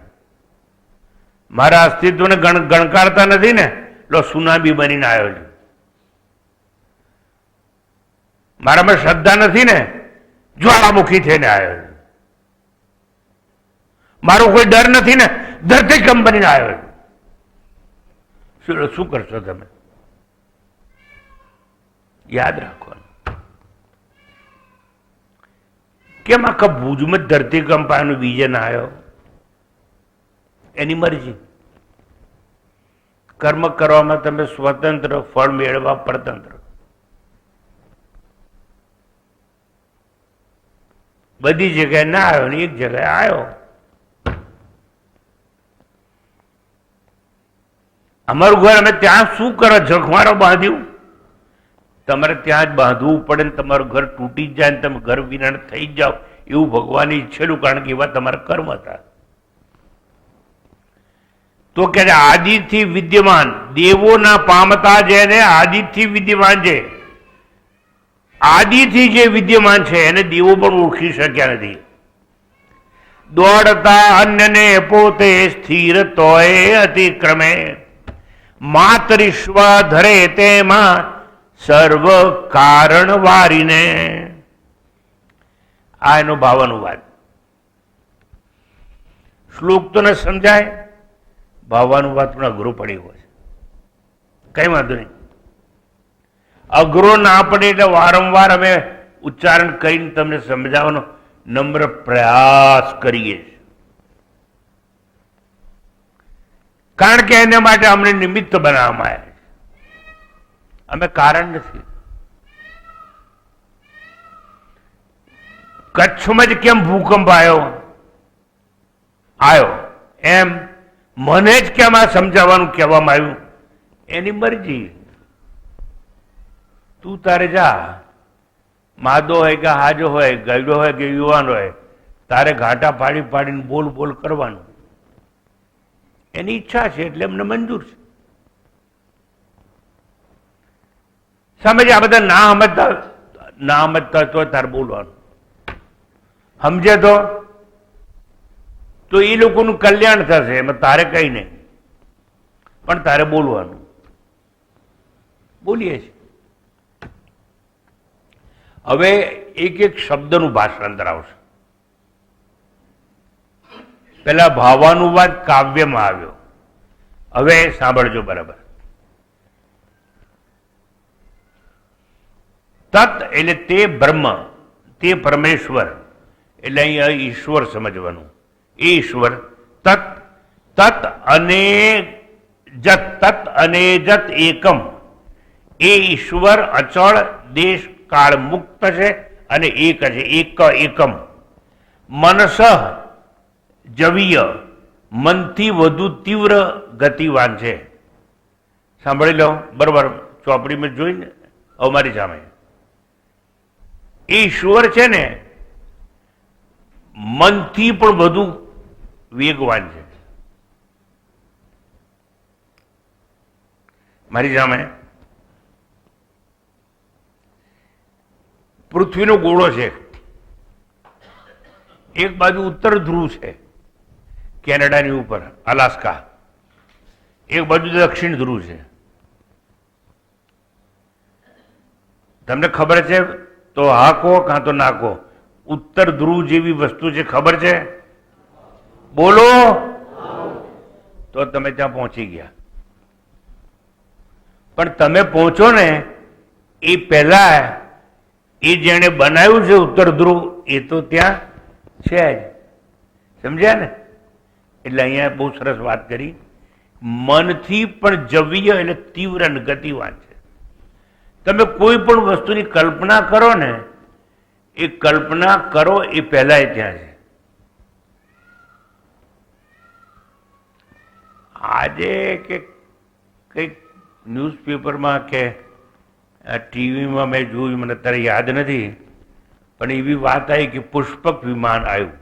મારા અસ્તિત્વને ગણકારતા નથી ને? લો સુનામી બનીને આવ્યો છે. મારામાં શ્રદ્ધા નથી ને? જ્વાળામુખી થઈને આવ્યો છે. મારો કોઈ ડર નથી ને? ધરતીકંપ બનીને આવ્યો છે. શું કરશો તમે? યાદ રાખો. કેમ આખા ભુજમાં ધરતીકંપ આવ્યો, બીજે ના આવ્યો? એની મરજી. કર્મ કરવામાં તમે સ્વતંત્ર, ફળ મેળવવા પરતંત્ર. બધી જગ્યાએ ના આવ્યો ને એક જગ્યાએ આવ્યો. અમારું ઘર અમે ત્યાં શું કરો? જખમારો બાંધ્યું. તમારે ત્યાં જ બાંધવું પડે ને તમારું ઘર તૂટી જ જાય ને તમે ઘર વિનાણ થઈ જ જાઓ એવું ભગવાને ઈચ્છેલું, કારણ કે એવા તમારા કર્મ હતા. તો કે આદિથી વિદ્યમાન, દેવોના પામતા જેને આદિથી વિદ્યમાન છે. આદિથી જે વિદ્યમાન છે એને દેવો પણ ઓળખી શક્યા નથી. દોડતા અન્યને પોતે સ્થિર તોય અતિક્રમે, માતરિશ્વ ધરે તેમાં સર્વ કારણ વારીને. આ એનો ભાવાનુવાદ. શ્લોક તો ન સમજાય, ભાવાનુવાદ પણ અઘરો પડી હોય. કઈ વાંધો નહીં. અઘરો ના પડે એટલે વારંવાર અમે ઉચ્ચારણ કરીને તમને સમજાવવાનો નમ્ર પ્રયાસ કરીએ. કારણ કે એના માટે અમને નિમિત્ત બનાવવામાં આવ્યા. અમે કારણ નથી. કચ્છમાં જ કેમ ભૂકંપ આવ્યો એમ મને જ કેમ આ સમજાવવાનું કહેવામાં આવ્યું? એની મરજી. તું તારે જા. માદો હોય કે હાજો હોય, ગયડો હોય કે યુવાન હોય, તારે ઘાટા પાડી પાડીને બોલ બોલ કરવાનું. એની ઈચ્છા છે એટલે એમને મંજૂર છે. સમજે? આ બધા ના સમજતા તો તારે બોલવાનું. સમજે તો એ લોકોનું કલ્યાણ થશે, એમાં તારે કઈ નહીં. પણ તારે બોલવાનું. બોલીએ છીએ. હવે એક એક શબ્દનું ભાષાંતર આવશે. પેલા ભાવાનુવાદ કાવ્યમાં આવ્યો. હવે સાંભળજો બરાબર. તત એટલે તે બ્રહ્મ, તે પરમેશ્વર, એટલે અહીંયા ઈશ્વર સમજવાનું. એ ઈશ્વર તત તત અને જત, તત અને જત એકમ. એ ઈશ્વર અચળ, દેશ કાળ મુક્ત છે અને એક છે. એકમ મનસ જવીય, મનથી વધુ તીવ્ર ગતિવાન છે. સાંભળી લો બરોબર. ચોપડીમાં જોઈને અમારી સામે એ ઈશ્વર છે ને મનથી પણ વધુ વેગવાન છે. મારી સામે પૃથ્વીનો ગોળો છે. એક બાજુ ઉત્તર ધ્રુવ છે કેનેડાની ઉપર, અલાસ્કા. એક બાજુ દક્ષિણ ધ્રુવ છે. તમને ખબર છે તો હા કહો, કાં તો ના કહો. ઉત્તર ધ્રુવ જેવી વસ્તુ છે, ખબર છે? બોલો. તો તમે ત્યાં પહોંચી ગયા. પણ તમે પહોંચો ને એ પહેલા એ જેણે બનાવ્યું છે ઉત્તર ધ્રુવ, એ તો ત્યાં છે જ. સમજ્યા ને? એટલે અહીંયા બહુ સરસ વાત કરી. મનથી પણ જવીય એટલે તીવ્ર અને ગતિવાન છે. તમે કોઈ પણ વસ્તુની કલ્પના કરો ને, એ કલ્પના કરો એ પહેલા ત્યાં છે. આજે કે કંઈક ન્યૂઝપેપરમાં કે ટીવીમાં મેં જોયું, મને અત્યારે યાદ નથી, પણ એવી વાત આવી કે પુષ્પક વિમાન આવ્યું.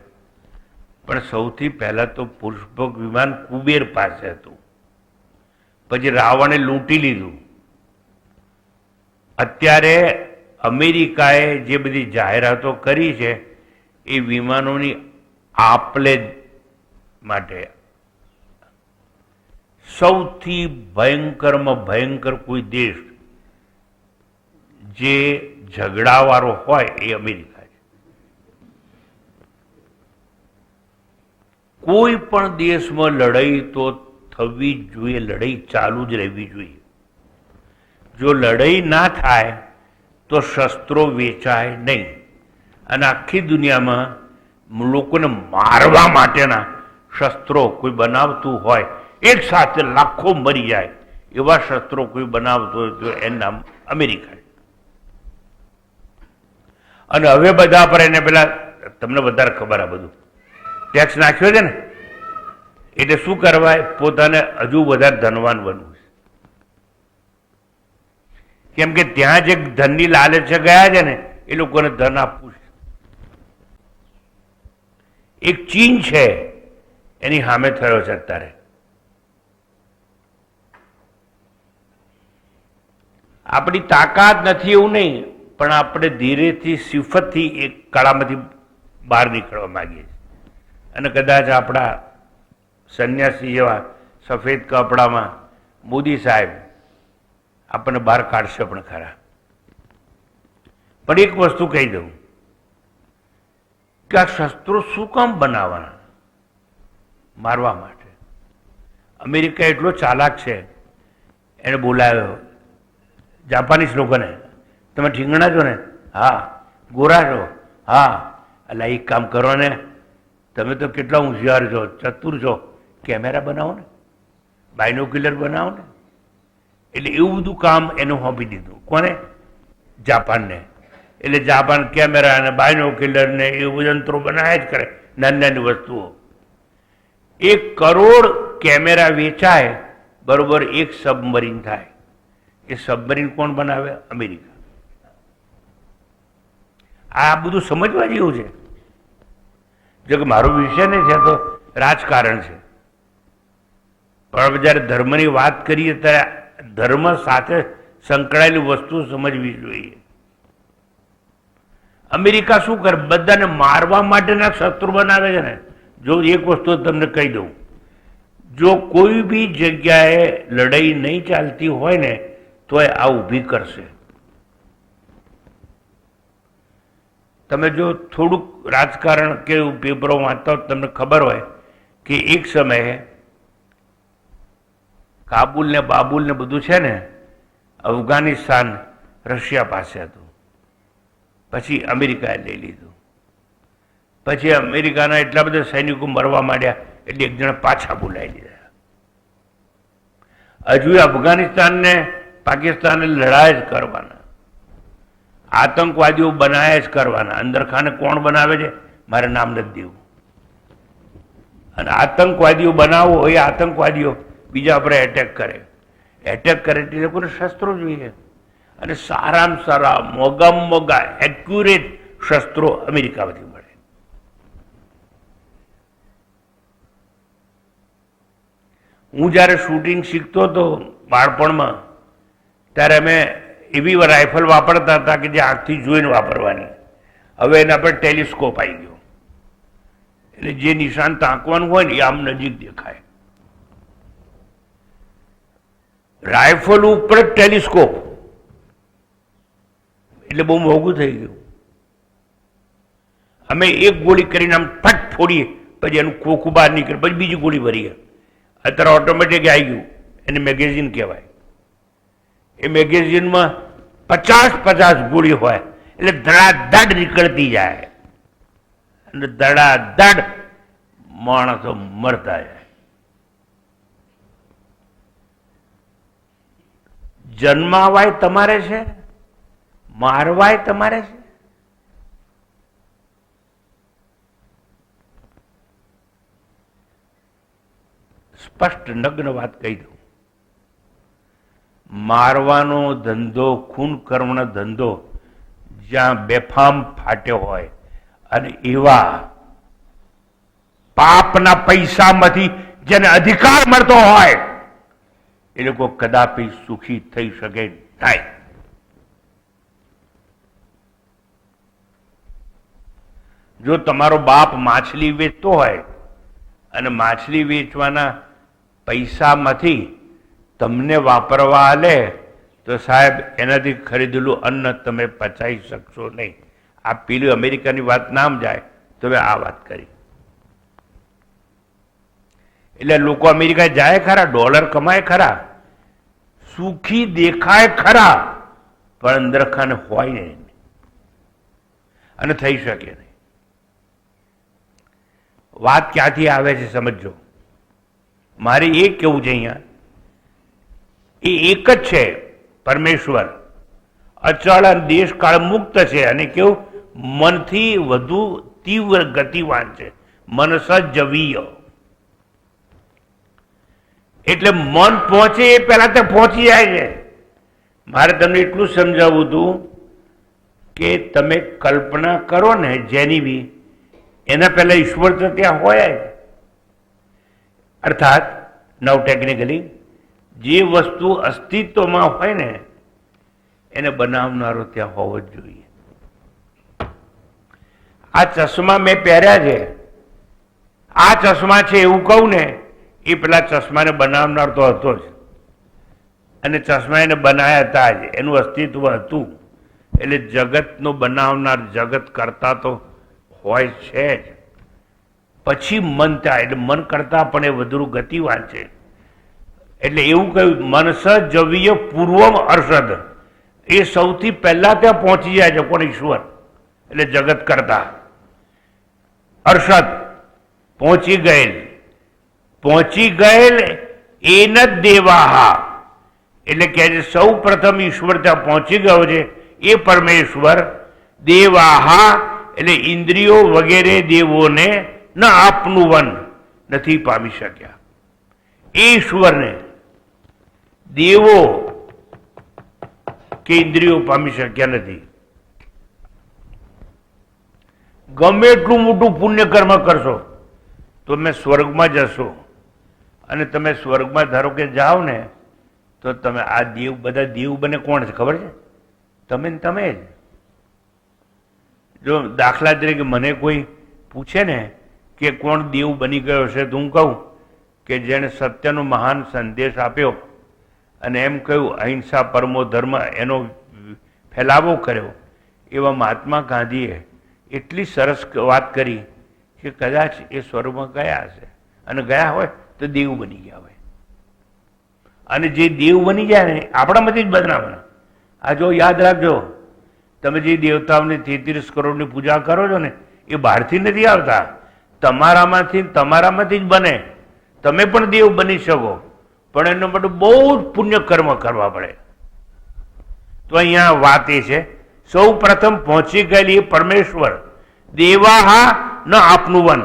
પણ સૌથી પહેલા તો પુષ્પક વિમાન કુબેર પાસે હતું, પછી રાવણે લૂંટી લીધું. અત્યારે અમેરિકાએ જે બધી જાહેરાતો કરી છે એ વિમાનોની આપલે માટે સૌથી ભયંકરમાં ભયંકર કોઈ દેશ જે ઝઘડાવાળો હોય એ અમેરિકા છે. કોઈ પણ દેશમાં લડાઈ તો થવી જ જોઈએ, લડાઈ ચાલુ જ રહેવી જોઈએ. જો લડાઈ ના થાય તો શસ્ત્રો વેચાય નહીં. અને આખી દુનિયામાં લોકોને મારવા માટેના શસ્ત્રો કોઈ બનાવતું હોય, એક સાથે લાખો મરી જાય એવા શસ્ત્રો કોઈ બનાવતો હોય તો એનું નામ અમેરિકા. અને હવે બધા પર એને પેલા, તમને વધારે ખબર આ બધું ટેક્સ નાખ્યો છે ને, એટલે શું કરવાય? પોતાને હજુ વધારે ધનવાન બનવું છે. કેમ કે ત્યાં જે ધનની લાલચ ગયા છે ને એ લોકોને ધન આપવું છે. એક ચીન છે એની સામે થયો છે અત્યારે. આપણી તાકાત નથી એવું નહીં, પણ આપણે ધીરેથી સિફતથી એક કળામાંથી બહાર નીકળવા માંગીએ છીએ. અને કદાચ આપણા સંન્યાસી જેવા સફેદ કપડામાં મોદી સાહેબ આપણને બહાર કાઢશે પણ ખરા. પણ એક વસ્તુ કહી દઉં કે આ શસ્ત્રો શું કામ બનાવવાના? મારવા માટે. અમેરિકા એટલો ચાલાક છે, એને બોલાવ્યો જાપાનીઝ લોકોને, તમે ઠીંગણા છો ને? હા. ગોરા છો? હા. એટલે એક કામ કરો ને, તમે તો કેટલા હોશિયાર છો, ચતુર છો, કેમેરા બનાવો ને, બાયનોક્યુલર બનાવો ને. એટલે એવું બધું કામ એને સોંપી દીધું. કોને? જાપાનને. એટલે જાપાન કેમેરા અને બાયનોક્યુલર ને એવું યંત્રો બનાવ્યા જ કરે, નાની નાની વસ્તુઓ. 1 કરોડ કેમેરા વેચાય બરોબર, એક સબમરીન થાય. એ સબમરીન કોણ બનાવે? અમેરિકા. આ બધું સમજવા જેવું છે. જો કે મારો વિષય નહીં છે, તો રાજકારણ છે. પણ જ્યારે ધર્મની વાત કરીએ ત્યારે ધર્મ સાથે સંકળાયેલી વસ્તુ સમજવી જોઈએ. અમેરિકા શું કરે? બધાને મારવા માટેના શસ્ત્રો બનાવે છે ને. જો એક વસ્તુ તમને કહી દઉં, જો કોઈ બી જગ્યાએ લડાઈ નહીં ચાલતી હોય ને તો આ ઊભી કરશે. તમે જો થોડુંક રાજકારણ કે પેપરો વાંચતા હો તમને ખબર હોય કે એક સમયે કાબુલ ને બાબુલ ને બધું છે ને અફઘાનિસ્તાન રશિયા પાસે હતું, પછી અમેરિકાએ લઈ લીધું. પછી અમેરિકાના એટલા બધા સૈનિકો મરવા માંડ્યા એટલે એક જણા પાછા બોલાવી લીધા. હજુ અફઘાનિસ્તાન ને પાકિસ્તાને લડાઈ જ કરવાના, આતંકવાદીઓ બનાવ્યા જ કરવાના. અંદરખાને કોણ બનાવે છે? મારે નામ નથી દેવું. અને આતંકવાદીઓ બનાવો એ આતંકવાદીઓ બીજા પર એટેક કરે. એટેક કરે એટલે લોકોને શસ્ત્રો જોઈએ, અને સારામાં સારા મોંઘામાં મોંઘા એક્યુરેટ શસ્ત્રો અમેરિકામાંથી મળે. હું જ્યારે શૂટિંગ શીખતો હતો બાળપણમાં, ત્યારે અમે એવી રાઇફલ વાપરતા હતા કે જે આંખથી જોઈને વાપરવાની. હવે એના પર ટેલિસ્કોપ આવી ગયો, એટલે જે નિશાન તાંકવાનું હોય ને એ આમ નજીક દેખાય. રાઇફલ ઉપર ટેલિસ્કોપ એટલે બહુ મોંઘું થઈ ગયું. અમે એક ગોળી કરીને આમ ફટ ફોડીએ, પછી એનું ખોખું બહાર નીકળે, પછી બીજી ગોળી ભરીએ. અત્યારે ઓટોમેટિક આવી ગયું, એને મેગેઝિન કહેવાય. એ મેગેઝિનમાં 50 ગોળી હોય એટલે ધડાધડ નીકળતી જાય, અને ધડાધડ માણસો મરતા જાય. જન્માવાય તમારે છે, મારવાય તમારે છે. સ્પષ્ટ નગ્ન વાત કહી દઉં, મારવાનો ધંધો, ખૂન કરવાનો ધંધો જ્યાં બેફામ ફાટ્યો હોય અને એવા પાપના પૈસામાંથી જેને અધિકાર મળતો હોય એ લોકો કદાપી સુખી થઈ શકે નહીં. જો તમારો બાપ માછલી વેચતો હોય અને માછલી વેચવાના પૈસામાંથી તમને વાપરવા લે તો સાહેબ એનાથી ખરીદેલું અન્ન તમે પચાવી શકશો નહીં. આ પેલી અમેરિકાની વાત નામ જાય તો હવે આ વાત કરી. એટલે લોકો અમેરિકા જાય ખરા, ડોલર કમાય ખરા, સુખી દેખાય ખરા, પણ અંદર ખાને હોય નહીં અને થઈ શકે નહીં. વાત ક્યાંથી આવે છે સમજો. મારે એ કેવું છે અહીંયા, એ એક જ છે પરમેશ્વર, અચળ અને દેશકાળ મુક્ત છે, અને કેવું મનથી વધુ તીવ્ર ગતિવાન છે, મનસજવીય. એટલે મન પહોંચે એ પહેલા તો પહોંચી જાય છે. મારે તમને એટલું સમજાવવું હતું કે તમે કલ્પના કરો ને જેની બી, એના પહેલા ઈશ્વર તો ત્યાં હોય. અર્થાત નવ ટેકનિકલી જે વસ્તુ અસ્તિત્વમાં હોય ને એને બનાવનારો ત્યાં હોવો જ જોઈએ. આ ચશ્મા મેં પહેર્યા છે, આ ચશ્મા છે એવું કહું ને, એ પેલા ચશ્માને બનાવનાર તો હતો જ, અને ચશ્મા એને બનાવ્યા હતા જ, એનું અસ્તિત્વ હતું. એટલે જગતનો બનાવનાર જગત કરતા તો હોય છે જ. પછી મન થાય, એટલે મન કરતા પણ એ વધુ ગતિવાન છે. એટલે એવું કહ્યું મનસજવીય પૂર્વમ અર્ષદ, એ સૌથી પહેલા ત્યાં પહોંચી જાય છે. કોણ? ઈશ્વર. એટલે જગત કરતા અર્ષદ પહોંચી ગયેલ એન જ દેવાહા. એટલે કહે છે સૌ પ્રથમ ઈશ્વર ત્યાં પહોંચી ગયો છે એ પરમેશ્વર. દેવાહા એટલે ઇન્દ્રિયો વગેરે દેવોને ન આપનું વન નથી પામી શક્યા. એ ઈશ્વરને દેવો કે ઇન્દ્રિયો પામી શક્યા નથી. ગમે એટલું મોટું પુણ્ય કર્મ કરશો તો તમે સ્વર્ગમાં જશો, અને તમે સ્વર્ગમાં ધારો કે જાઓ ને તો તમે આ દેવ, બધા દેવ બને કોણ છે ખબર છે? તમે ને તમે જ. જો દાખલા તરીકે મને કોઈ પૂછે ને કે કોણ દેવ બની ગયો છે, તો હું કહું કે જેણે સત્યનો મહાન સંદેશ આપ્યો અને એમ કહ્યું અહિંસા પરમો ધર્મ, એનો ફેલાવો કર્યો, એવા મહાત્મા ગાંધીએ એટલી સરસ વાત કરી કે કદાચ એ સ્વર્ગમાં ગયા હશે, અને ગયા હોય તો દેવ બની ગયા હોય. અને જે દેવ બની જાય ને આપણામાંથી જ બદનામના. આ જો યાદ રાખજો, તમે જે દેવતાઓની 33 કરોડની પૂજા કરો છો ને એ બહારથી નથી આવતા, તમારામાંથી જ બને. તમે પણ દેવ બની શકો, પણ એના માટે બહુ જ પુણ્ય કર્મ કરવા પડે. તો અહીંયા વાત એ છે, સૌ પ્રથમ પહોંચી ગયેલી પરમેશ્વર દેવાહા ન આપનું વન,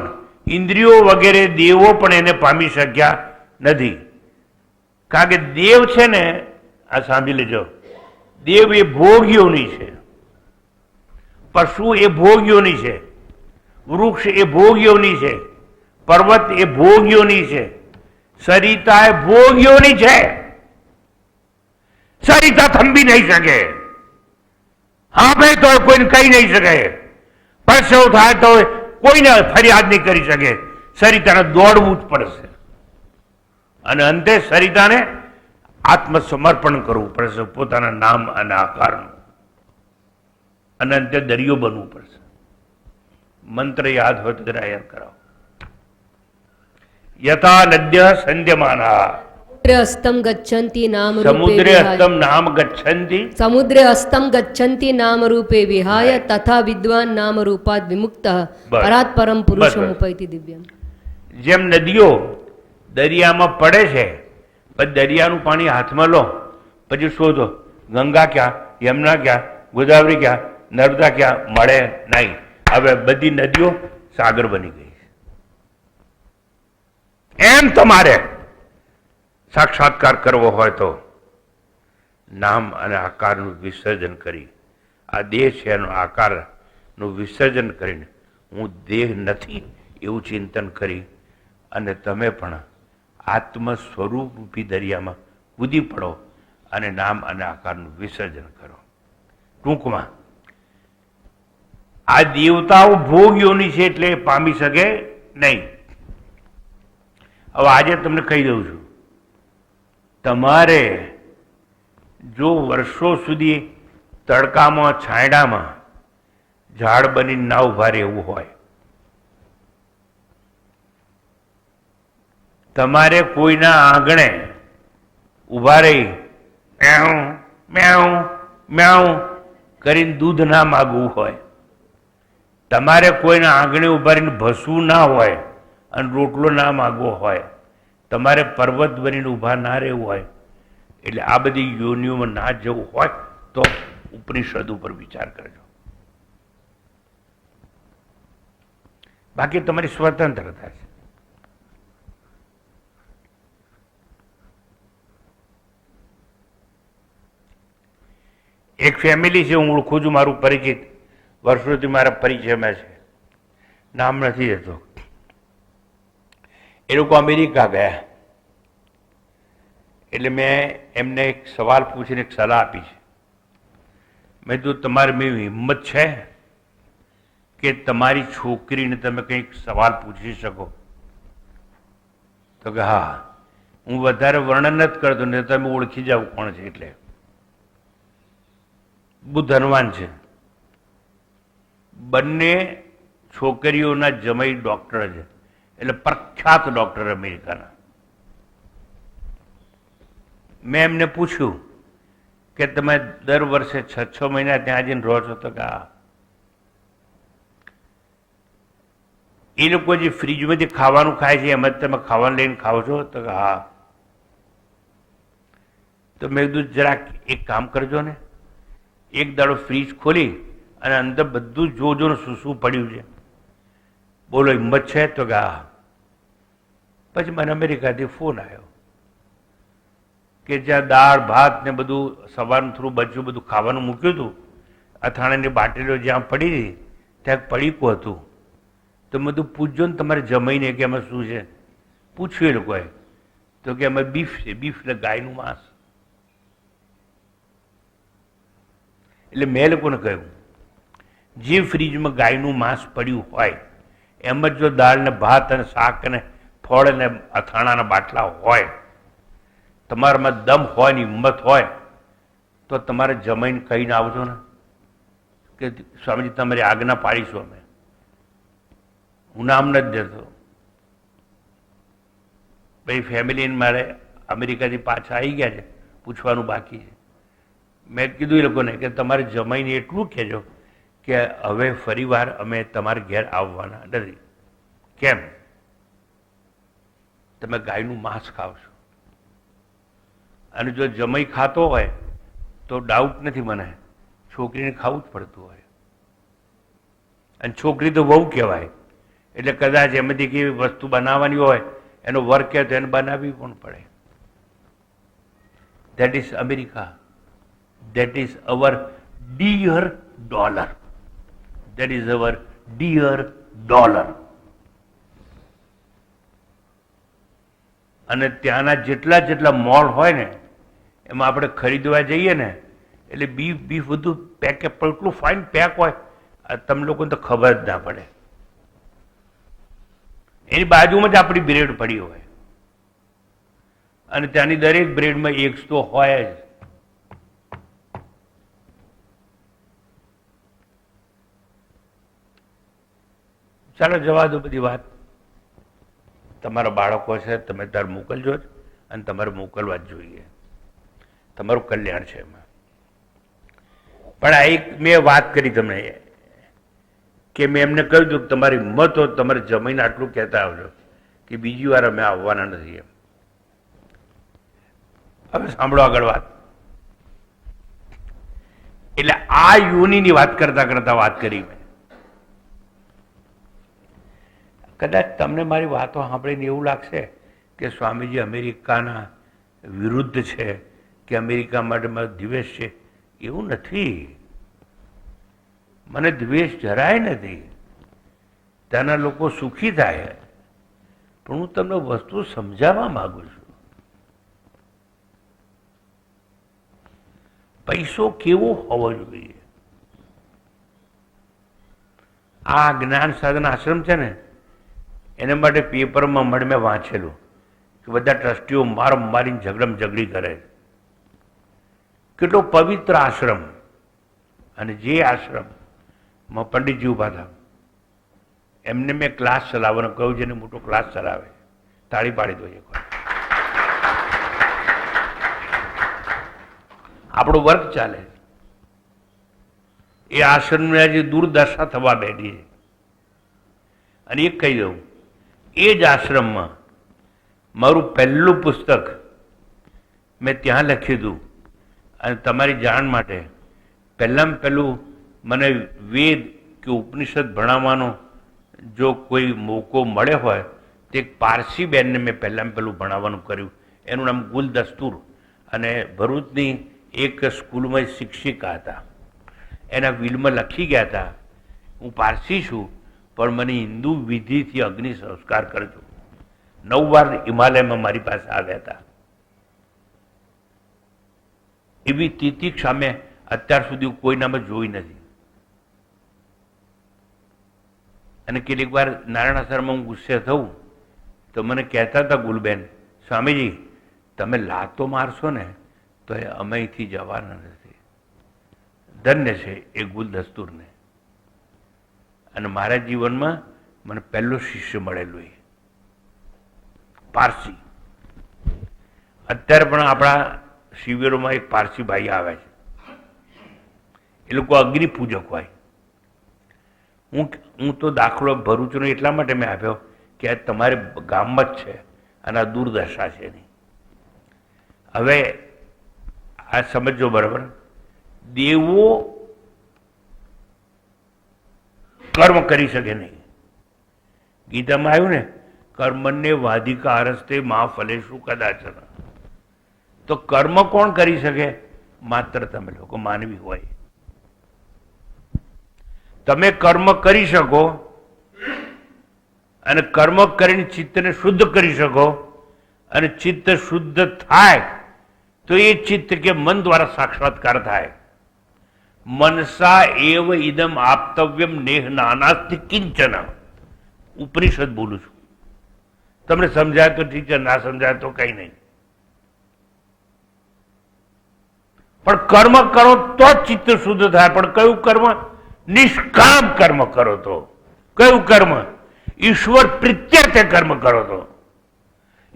ઇન્દ્રિયો વગેરે દેવો પણ એને પામી શક્યા નથી. કારણ કે દેવ છે ને, આ સાંભળી લેજો, દેવ એ ભોગ્યોની છે, પશુ એ ભોગ્યોની છે, વૃક્ષ એ ભોગ્યોની છે, પર્વત એ ભોગ્યોની છે, સરિતા એ ભોગ્યોની છે. સરિતા થંભી નહીં શકે, હા ભાઈ તો કોઈને કહી નહીં શકે, પરસેવો થાય તો કોઈને ફરિયાદ નહીં કરી શકે. સરિતાને દોડવું જ પડશે, અને અંતે સરિતાને આત્મસમર્પણ કરવું પડશે પોતાના નામ અને આકારનું, અને અંતે દરિયો બનવું પડશે. મંત્ર યાદ હોય તો જરા યાદ કરાવો. યથા નદ્ય સંધ્યમાના અસ્તમ ગચ્છન્તિ નામ સમુદ્રે અસ્તમ નામ ગચ્છન્તિ, સમુદ્રે અસ્તમ ગચ્છન્તિ નામ રૂપે વિહાય તથા વિદ્વાન નામ રૂપાદ વિમુક્ત પરાત પરમ પુરુષમ ઉપૈતિ દિવ્યમ. જેમ નદીઓ દરિયામાં પડે છે, પછી દરિયાનું પાણી હાથમાં લો, પછી શોધો ગંગા ક્યાં, યમુના ક્યાં, ગોદાવરી ક્યાં, નર્મદા ક્યાં, મળે નહીં. હવે બધી નદીઓ સાગર બની ગઈ. એમ તમારે સાક્ષાત્કાર કરવો હોય તો નામ અને આકારનું વિસર્જન કરી, આ દેહ છે એનો આકારનું વિસર્જન કરીને હું દેહ નથી એવું ચિંતન કરી અને તમે પણ આત્મ સ્વરૂપી દરિયામાં કૂદી પડો અને નામ અને આકારનું વિસર્જન કરો. ટૂંકમાં આ દેવતાઓ ભોગ્યોની છે એટલે પામી શકે નહીં. હવે આજે તમને કહી દઉં છું, તમારે જો વર્ષો સુધી તડકામાં છાંયડામાં ઝાડ બનીને ના ઉભા રહેવું હોય, તમારે કોઈના આંગણે ઉભા રહી મેઉ મેઉ મેઉ કરીને દૂધ ના માગવું હોય, તમારે કોઈના આંગણે ઉભા રહીને ભસવું ના હોય અને રોટલો ના માગવો હોય, તમારે પર્વત બનીને ઊભા ના રહેવું હોય, એટલે આ બધી યોનિઓમાં ના જવું હોય તો ઉપનિષદ ઉપર વિચાર કરજો. બાકી તમારી સ્વતંત્રતા છે. એક ફેમિલી છે, હું ઓળખું છું, મારું પરિચિત, વર્ષોથી મારા પરિચયમાં છે, નામ નથી જતો. એ લોકો અમેરિકા ગયા, એટલે મેં એમને એક સવાલ પૂછીને એક સલાહ આપી છે. મેં કીધું તમારી હિંમત છે કે તમારી છોકરીને તમે કંઈક સવાલ પૂછી શકો? તો કે હા. હું વધારે વર્ણન નથી કરતો ને તમે ઓળખી જાવ કોણ છે. એટલે બહુ ધનવાન છે. બંને છોકરીઓના જમાઈ ડોક્ટર છે, એટલે પ્રખ્યાત ડોક્ટર અમેરિકાના. મેં એમને પૂછ્યું કે તમે દર વર્ષે 6 મહિના ત્યાં જઈને રહો છો? તો કે હા. એ લોકો જે ફ્રીજમાંથી ખાવાનું ખાય છે એમાં તમે ખાવાનું લઈને ખાઓ છો? તો કે હા. તો મેં કીધું જરાક એક કામ કરજો ને, એક દાડો ફ્રીજ ખોલી અને અંદર બધું જોજો ને શું શું પડ્યું છે. બોલો હિંમત છે? તો કે હા. પછી મને અમેરિકાથી ફોન આવ્યો કે જ્યાં દાળ ભાત ને બધું સવારનું થોડું બચ્યું બધું ખાવાનું મૂક્યું હતું, અથાણાની બાટલીઓ જ્યાં પડી હતી ત્યાં પડીકું હતું. તો મેં બધું પૂછજો ને તમારે જમાઈને કે એમાં શું છે. પૂછ્યું એ લોકોએ, તો કે એમાં બીફ છે. બીફ એટલે ગાયનું માંસ. એટલે મેં લોકોને કહ્યું જે ફ્રીજમાં ગાયનું માંસ પડ્યું હોય એમ જ જો દાળ ને ભાત અને શાક અને ફળ અને અથાણાના બાટલા હોય, તમારામાં દમ હોય ને હિંમત હોય તો તમારે જમીન કહીને આવજો ને કે સ્વામીજી તમારી આજ્ઞા પાડીશું અમે. હું નામ નથી દેતો. ભાઈ ફેમિલી મારે અમેરિકાથી પાછા આવી ગયા છે, પૂછવાનું બાકી છે. મેં કીધું એ લોકોને કે તમારે જમાઈને એટલું કહેજો કે હવે ફરીવાર અમે તમારા ઘેર આવવાના નથી. કેમ? તમે ગાયનું માંસ ખાવ છો, અને જો જમાઈ ખાતો હોય તો ડાઉટ નથી મને છોકરીને ખાવું જ પડતું હોય, અને છોકરી તો વહુ કહેવાય એટલે કદાચ એમાંથી કેવી વસ્તુ બનાવવાની હોય એનો વર્ક કહે તો એને બનાવવી પણ પડે. That is America. That is our dear dollar. That is our dear dollar. અને ત્યાંના જેટલા મોલ હોય ને એમાં આપણે ખરીદવા જઈએ ને એટલે બીફ બધું પેક એટલું ફાઇન પેક હોય તમને લોકોને તો ખબર જ ના પડે. એની બાજુમાં જ આપણી બ્રેડ પડી હોય, અને ત્યાંની દરેક બ્રેડમાં એગ્સ તો હોય જ. ચાલો જવા દો બધી વાત. તમારા બાળકો છે તમે તાર મોકલજો જ, અને તમારે મોકલવા જ જોઈએ. તમારું કલ્યાણ છે એમાં. પણ આ એક મેં વાત કરી તમને કે મેં એમને કહ્યું હતું કે તમારી હિંમત હોય તમારે જમીન આટલું કહેતા આવજો કે બીજી વાર અમે આવવાના નથી એમ. હવે સાંભળો આગળ વાત. એટલે આ યોનિની વાત કરતા કરતા વાત કરી મેં. કદાચ તમને મારી વાતો સાંભળીને એવું લાગશે કે સ્વામીજી અમેરિકાના વિરુદ્ધ છે કે અમેરિકા માટે મારો દ્વેષ છે. એવું નથી. મને દ્વેષ જરાય નથી. ત્યાંના લોકો સુખી થાય, પણ હું તમને વસ્તુ સમજાવવા માંગુ છું. પૈસો કેવો હોવો જોઈએ? આ જ્ઞાન સાધન આશ્રમ છે ને એના માટે પેપરમાં મેં વાંચેલું કે બધા ટ્રસ્ટીઓ મારીને ઝઘડી કરે. કેટલો પવિત્ર આશ્રમ. અને જે આશ્રમમાં પંડિતજી ઉભા હતા એમને મેં ક્લાસ ચલાવવાનો કહ્યું, જેને મોટો ક્લાસ ચલાવે તાળી પાડી દો એક વાર. આપણો વર્ક ચાલે. એ આશ્રમને આજે દુર્દશા થવા બેઠી છે. અને એક કહી દઉં, એ જ આશ્રમમાં મારું પહેલું પુસ્તક મેં ત્યાં લખ્યું હતું. અને તમારી જાણ માટે પહેલામાં પહેલું મને વેદ કે ઉપનિષદ ભણાવવાનો જો કોઈ મોકો મળે હોય તો એક પારસી બેનને મેં પહેલામાં પહેલું ભણાવવાનું કર્યું. એનું નામ ગુલ દસ્તુર, અને ભરૂચની એક સ્કૂલમાં શિક્ષિકા હતા. એના વિલમાં લખી ગયા હતા, હું પારસી છું પણ મને હિન્દુ વિધિથી અગ્નિ સંસ્કાર કરજો. 9 વાર હિમાલયમાં મારી પાસે આવ્યા હતા. એવી તિતિક્ષા મેં અત્યાર સુધી કોઈનામાં જોઈ નથી. અને કેટલીક વાર નારાયણ આશ્રમમાં હું ગુસ્સે થઉં તો મને કહેતા હતા ગુલબેન, સ્વામીજી તમે લાતો મારશો ને તો એ અમે અહીંથી જવાના નથી. ધન્ય છે એ ગુલ દસ્તુરને. અને મારા જીવનમાં મને પહેલો શિષ્ય મળેલો એ પારસી. અત્યારે પણ આપણા શિબિરોમાં એક પારસી ભાઈ આવે છે. એ લોકો અગ્નિ પૂજક હોય. હું તો દાખલો ભરૂચનો એટલા માટે મેં આપ્યો કે આ તમારે ગામમાં જ છે અને આ દુર્દશા છે નહીં. હવે આ સમજો બરાબર. દેવો કર્મ કરી શકે નહીં. ગીતામાં આવ્યું ને, કર્મને વાધિકા હરસ્તે મા ફલેશુ કદાચન. તો કર્મ કોણ કરી શકે? માત્ર તમે લોકો માનવી હોય. તમે કર્મ કરી શકો અને કર્મ કરીને ચિત્તને શુદ્ધ કરી શકો, અને ચિત્ત શુદ્ધ થાય તો એ ચિત્ત કે મન દ્વારા સાક્ષાત્કાર થાય. મનસા એવ ઇદમ આપતવ્યમ નેહ નાનાસ્તિ કિંચન. ઉપનિષદ બોલું છું. તમને સમજાય તો ઠીક છે, ના સમજાય તો કઈ નહીં. પણ કર્મ કરો તો જ ચિત્ત શુદ્ધ થાય. પણ કયું કર્મ? નિષ્કામ કર્મ કરો તો. કયું કર્મ? ઈશ્વર પ્રીત્યર્થે કર્મ કરો તો.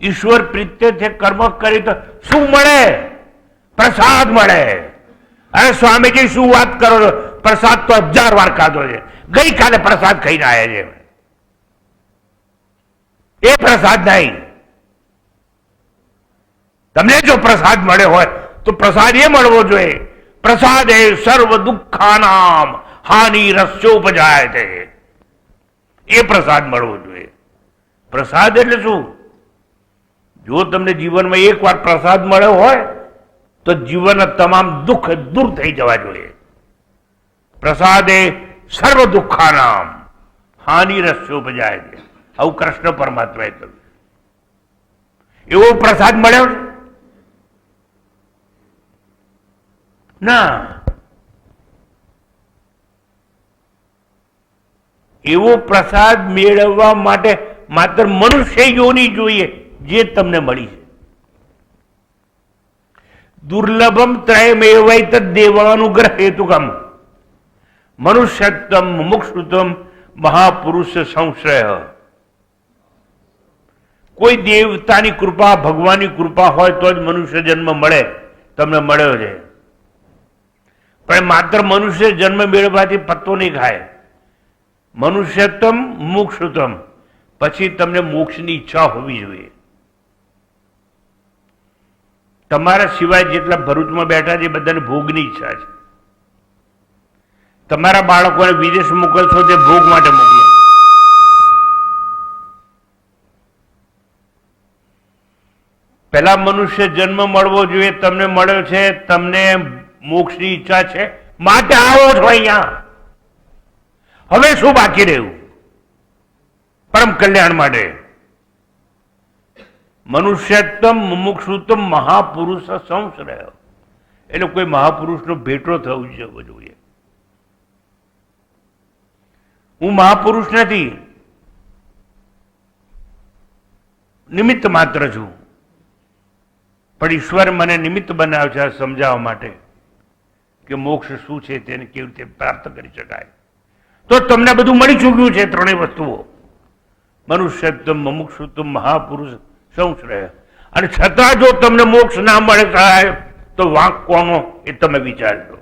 ઈશ્વર પ્રીત્યર્થે કર્મ કરી તો શું મળે? પ્રસાદ મળે. અરે સ્વામીજી શું વાત કરો છો? પ્રસાદ તો 1000 વાર ખાધો છે. ગઈકાલે પ્રસાદ ખાઈને આવ્યા છે. એ પ્રસાદ નહીં. તમને જો પ્રસાદ મળે હોય તો પ્રસાદ એ મળવો જોઈએ. પ્રસાદ એ સર્વ દુઃખાનામ હાનિ રસ્યોપજાય છે. એ પ્રસાદ મળવો જોઈએ. પ્રસાદ એટલે શું? જો તમને જીવનમાં એકવાર પ્રસાદ મળ્યો હોય તો જીવનના તમામ દુઃખ દૂર થઈ જવા જોઈએ. પ્રસાદ એ સર્વ દુઃખાનામ હાનિ રસ્યોપજાય છે. આવું કૃષ્ણ પરમાત્માએ કહ્યું. એવો પ્રસાદ મળ્યો ના. એવો પ્રસાદ મેળવવા માટે માત્ર મનુષ્ય યોની જોઈએ જે તમને મળી છે. દુર્લભમ ત્રયમેવૈત દેવાનુગ્રહ હેતુકમ મનુષ્યત્વમ મુમુક્ષુત્વમ મહાપુરુષ સંશ્રય. કોઈ દેવતાની કૃપા, ભગવાનની કૃપા હોય તો જ મનુષ્ય જન્મ મળે. તમને મળ્યો છે. પણ માત્ર મનુષ્ય જન્મ મેળવવાથી પત્તો નહીં ખાય. મનુષ્યત્વમ મુમુક્ષુત્વમ પછી તમને મોક્ષની ઈચ્છા હોવી જોઈએ. તમારા સિવાય જેટલા ભરૂચમાં બેઠા છે બધાને ભોગની ઈચ્છા છે. તમારા બાળકોને વિદેશ મોકલશો તે ભોગ માટે મોકલો. પેલા મનુષ્ય જન્મ મળવો જોઈએ. તમને મળ્યો છે. તમને મોક્ષની ઈચ્છા છે માટે આવો છો અહીંયા. હવે શું બાકી રહ્યું? પરમ કલ્યાણ માટે મનુષ્યત્વમ મુમુક્ષુત્વમ મહાપુરુષ સંશ્રય. એટલે કોઈ મહાપુરુષનો ભેટો થવું જોઈએ. હું મહાપુરુષ નથી, નિમિત્ત માત્ર છું. પણ ઈશ્વર મને નિમિત્ત બનાવ્યો છે સમજાવવા માટે કે મોક્ષ શું છે, તેને કેવી રીતે પ્રાપ્ત કરી શકાય. તો તમને બધું મળી ચૂક્યું છે. ત્રણેય વસ્તુઓ મનુષ્યત્વમ મુમુક્ષુત્વમ મહાપુરુષ સંશ્રય. અને છતાં જો તમને મોક્ષ ના મળે સાહેબ તો વાંક કોનો એ તમે વિચારજો.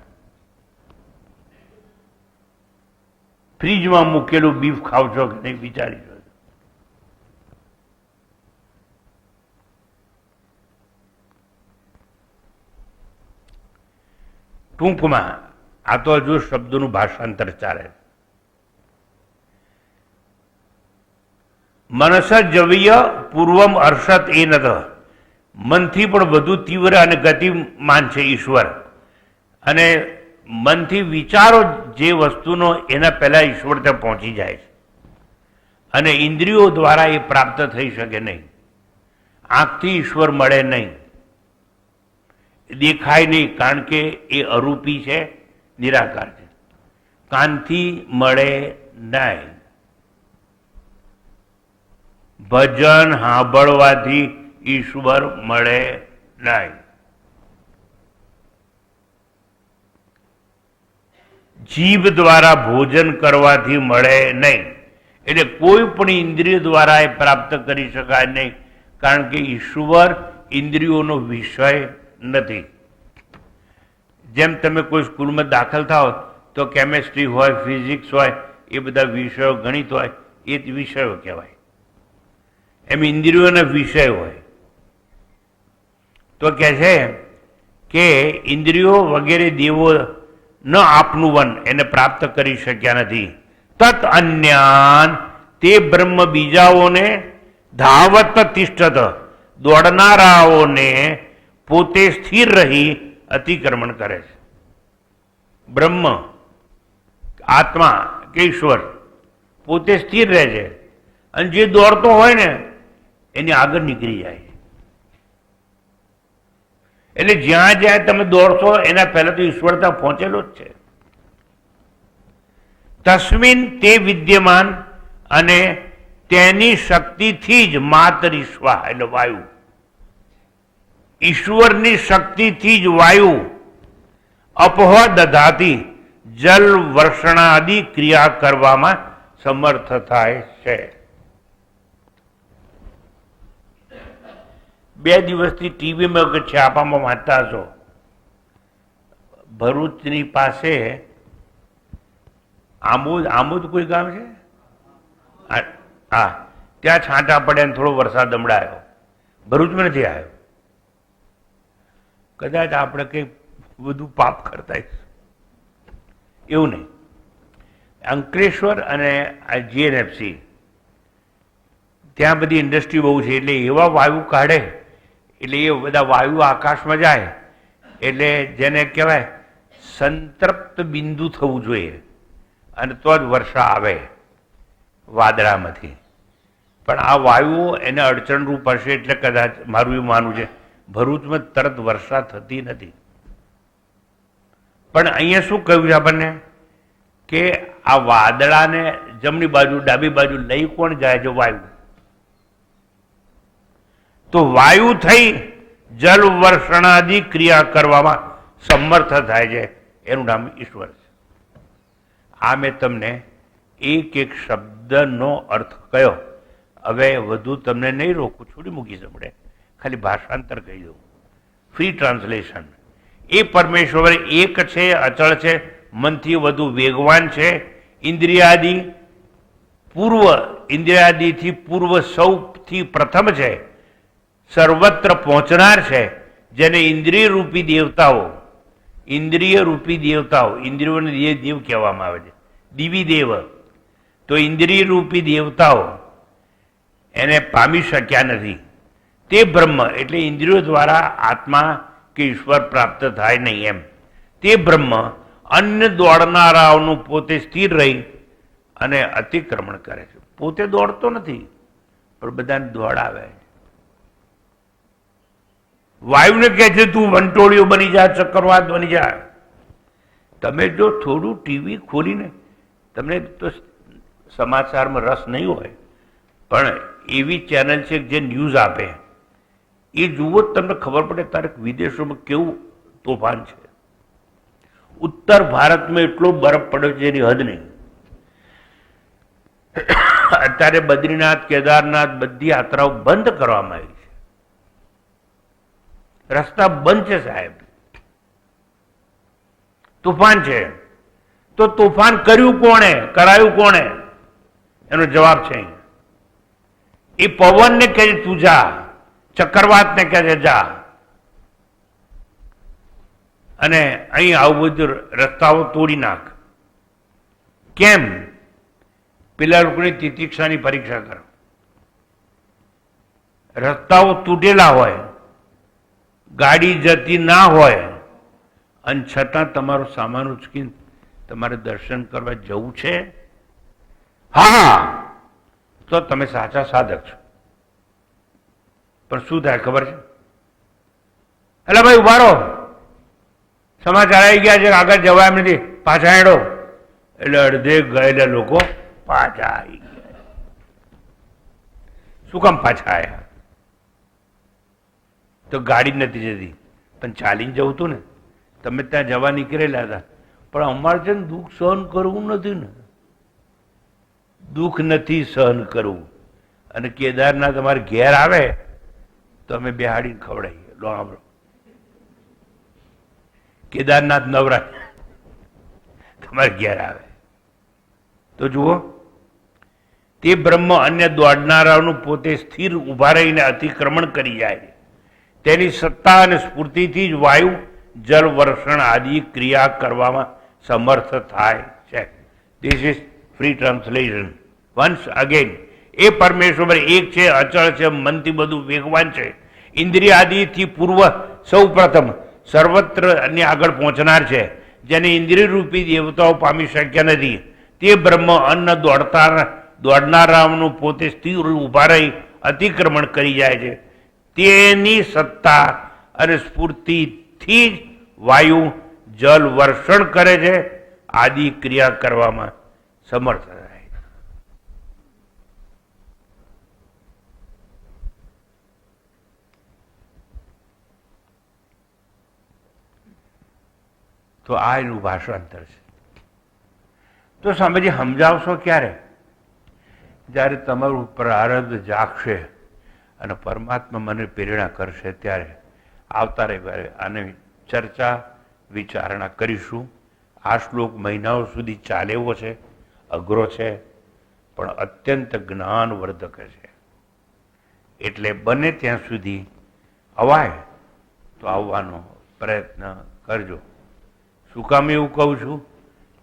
ફ્રીજમાં મૂકેલું બીફ ખાવ છો કે નહીં વિચારી જો. ટૂંકમાં આ તો હજુ શબ્દોનું ભાષાંતર ચાલે. મનસ જવીય પૂર્વમ હર્ષત એ નત. મનથી પણ વધુ તીવ્ર અને ગતિમાન છે ઈશ્વર. અને મનથી વિચારો જે વસ્તુનો એના પહેલા ઈશ્વર ત્યાં પહોંચી જાય છે. અને ઇન્દ્રિયો દ્વારા એ પ્રાપ્ત થઈ શકે નહીં. આંખથી ઈશ્વર મળે નહીં, દેખાય નહીં, કારણ કે એ અરૂપી છે, નિરાકાર છે. કાનથી મળે નહીં. ભજન સાંભળવાથી ઈશ્વર મળે નહીં. જીભ દ્વારા ભોજન કરવાથી મળે નહીં. એટલે કોઈ પણ ઇન્દ્રિય દ્વારા એ પ્રાપ્ત કરી શકાય નહીં, કારણ કે ઈશ્વર ઇન્દ્રિયોનો વિષય નથી. જેમ તમે કોઈ સ્કૂલમાં દાખલ થાઓ તો કેમેસ્ટ્રી હોય, ફિઝિક્સ હોય, એ બધા વિષયો, ગણિત હોય, એ જ વિષયો કહેવાય. એમ ઇન્દ્રિયોના વિષય હોય. તો કહે છે કે ઇન્દ્રિયો વગેરે દેવો ન આપનું વન એને પ્રાપ્ત કરી શક્યા નથી. તત અન્યાન તે બ્રહ્મ બીજાઓને ધાવત તિષ્ઠત દોડનારાઓને પોતે સ્થિર રહી અતિક્રમણ કરે છે. બ્રહ્મ આત્મા કે ઈશ્વર પોતે સ્થિર રહે છે અને જે દોડતો હોય ને એની આગળ નીકળી જાય. એટલે જ્યાં જ્યાં તમે દોડશો એના પહેલા તો ઈશ્વર ત્યાં પહોંચેલો જ છે. તસ્મિન તે વિદ્યમાન અને તેની શક્તિથી જ માતર ઈશ્વા એટલે વાયુ, ઈશ્વરની શક્તિથી જ વાયુ અપહ દધાતી જલ વર્ષણાદિ ક્રિયા કરવામાં સમર્થ થાય છે. 2 દિવસથી ટીવીમાં કે છાપામાં વાંચતા હશો, ભરૂચની પાસે આમોદ કોઈ ગામ છે, હા, ત્યાં છાંટા પડ્યા ને થોડો વરસાદ હમણાં ભરૂચમાં નથી આવ્યો. કદાચ આપણે કંઈ બધું પાપ કરતા એવું નહીં. અંકલેશ્વર અને આ જીએનએફસી ત્યાં બધી ઇન્ડસ્ટ્રી બહુ છે, એટલે એવા વાયુ કાઢે, એટલે એ બધા વાયુ આકાશમાં જાય, એટલે જેને કહેવાય સંતૃપ્ત બિંદુ થવું જોઈએ, અને તો જ વર્ષા આવે વાદળામાંથી. પણ આ વાયુઓ એને અડચણરૂપ હશે, એટલે કદાચ મારું એવું માનવું છે ભરૂચમાં તરત વર્ષા થતી નથી. પણ અહીંયા શું કહ્યું છે આપણને કે આ વાદળાને જમણી બાજુ ડાબી બાજુ લઈ કોણ જાય છે? વાયુ. તો વાયુ થઈ જલ વર્ષણાદિ ક્રિયા કરવામાં સમર્થ થાય છે, એનું નામ ઈશ્વર છે. આ મેં તમને એક એક શબ્દનો અર્થ કયો. હવે વધુ તમને નહીં રોકું, છોડી મૂકી સમડે, ખાલી ભાષાંતર કહી દઉં, ફ્રી ટ્રાન્સલેશન. એ પરમેશ્વર એક છે, અચળ છે, મનથી વધુ વેગવાન છે, ઇન્દ્રિયાદિથી પૂર્વ સૌથી પ્રથમ છે, સર્વત્ર પહોંચનાર છે, જેને ઇન્દ્રિય રૂપી દેવતાઓ, ઇન્દ્રિયોને દેવ કહેવામાં આવે છે, દિવી દેવ. તો ઇન્દ્રિય રૂપી દેવતાઓ એને પામી શક્યા નથી. તે બ્રહ્મ એટલે ઇન્દ્રિયો દ્વારા આત્મા કે ઈશ્વર પ્રાપ્ત થાય નહીં એમ. તે બ્રહ્મ અન્ય દોડનારાઓનું પોતે સ્થિર રહી અને અતિક્રમણ કરે છે. પોતે દોડતો નથી, પણ બધાને દોડાવે. વાયુને કહે છે તું વંટોળિયો બની જા, ચક્કરવાત બની જા. તમે જો થોડું ટીવી ખોલીને, તમને તો સમાચારમાં રસ નહીં હોય, પણ એવી ચેનલ છે જે ન્યૂઝ આપે, એ જુઓ તમને ખબર પડે તારે વિદેશોમાં કેવું તોફાન છે. ઉત્તર ભારતમાં એટલો બરફ પડ્યો છે એની હદ નહીં. અત્યારે બદ્રીનાથ, કેદારનાથ બધી યાત્રાઓ બંધ કરવામાં આવી છે. રસ્તા બંધ છે સાહેબ, તોફાન છે. તો તોફાન કર્યું કોણે, કરાયું કોણે? એનો જવાબ છે એ પવનને કહે છે તું જા, ચક્રવાતને કહે છે જા, અને અહીં આવું બધું રસ્તાઓ તોડી નાખ. કેમ? પેલા લોકોની તિતિક્ષાની પરીક્ષા કરો. રસ્તાઓ તૂટેલા હોય, ગાડી જતી ના હોય, અને છતાં તમારો સામાન ઉચકીને તમારે દર્શન કરવા જવું છે, હા, તો તમે સાચા સાધક છો. પણ શું થાય ખબર છે? એટલે ભાઈ ઉભા રહો, સમાચાર આવી ગયા છે, આગળ જવાય એમ નથી, પાછા હેડો. એટલે અડધે ગયેલા લોકો પાછા આવી ગયા. શું કામ પાછા આવ્યા? તો ગાડી નથી જતી, પણ ચાલીને જવું હતું ને. તમે ત્યાં જવા નીકળેલા હતા, પણ અમારે છે ને દુઃખ સહન કરવું નથી ને, દુઃખ નથી સહન કરવું. અને કેદારના તમારે ઘેર આવે તો અમે બેહાડીને ખવડાવીએ. લો સાંભળો, કેદારનાથ નવરાત્ર તમારે ઘેર આવે તો જુઓ. તે બ્રહ્મ અન્ય દોડનારાઓનું પોતે સ્થિર ઉભા રહીને અતિક્રમણ કરી જાય. તેની સત્તા અને સ્ફૂર્તિથી જ વાયુ, જળ, વર્ષણ આદિ ક્રિયા કરવામાં સમર્થ થાય છે. This is free translation. Once again, એ પરમેશ્વર એક છે, અચળ છે, મનથી બધું વેગવાન છે, ઇન્દ્રિય આદિથી પૂર્વ સૌ પ્રથમ, સર્વત્ર અને આગળ પહોંચનાર છે, જેને ઇન્દ્રિય રૂપી દેવતાઓ પામી શક્યા નથી. તે બ્રહ્મ અન્ન દોડનારાઓનું પોતે સ્થિર ઉભા રહી અતિક્રમણ કરી જાય છે. તેની સત્તા અને સ્ફૂર્તિથી જ વાયુ, જલ વર્ષણ કરે છે, આદિ ક્રિયા કરવામાં સમર્થ થાય. તો આ એનું ભાષાંતર છે. તો સ્વામીજી સમજાવશો ક્યારે? જ્યારે તમારું પ્રારબ્ધ જાગશે અને પરમાત્મા મને પ્રેરણા કરશે ત્યારે આવતા રવિવારે આની ચર્ચા વિચારણા કરીશું. આ શ્લોક મહિનાઓ સુધી ચાલે એવો છે, અઘરો છે, પણ અત્યંત જ્ઞાનવર્ધક છે. એટલે બને ત્યાં સુધી અવાય તો આવવાનો પ્રયત્ન કરજો. શું કામ એવું કહું છું?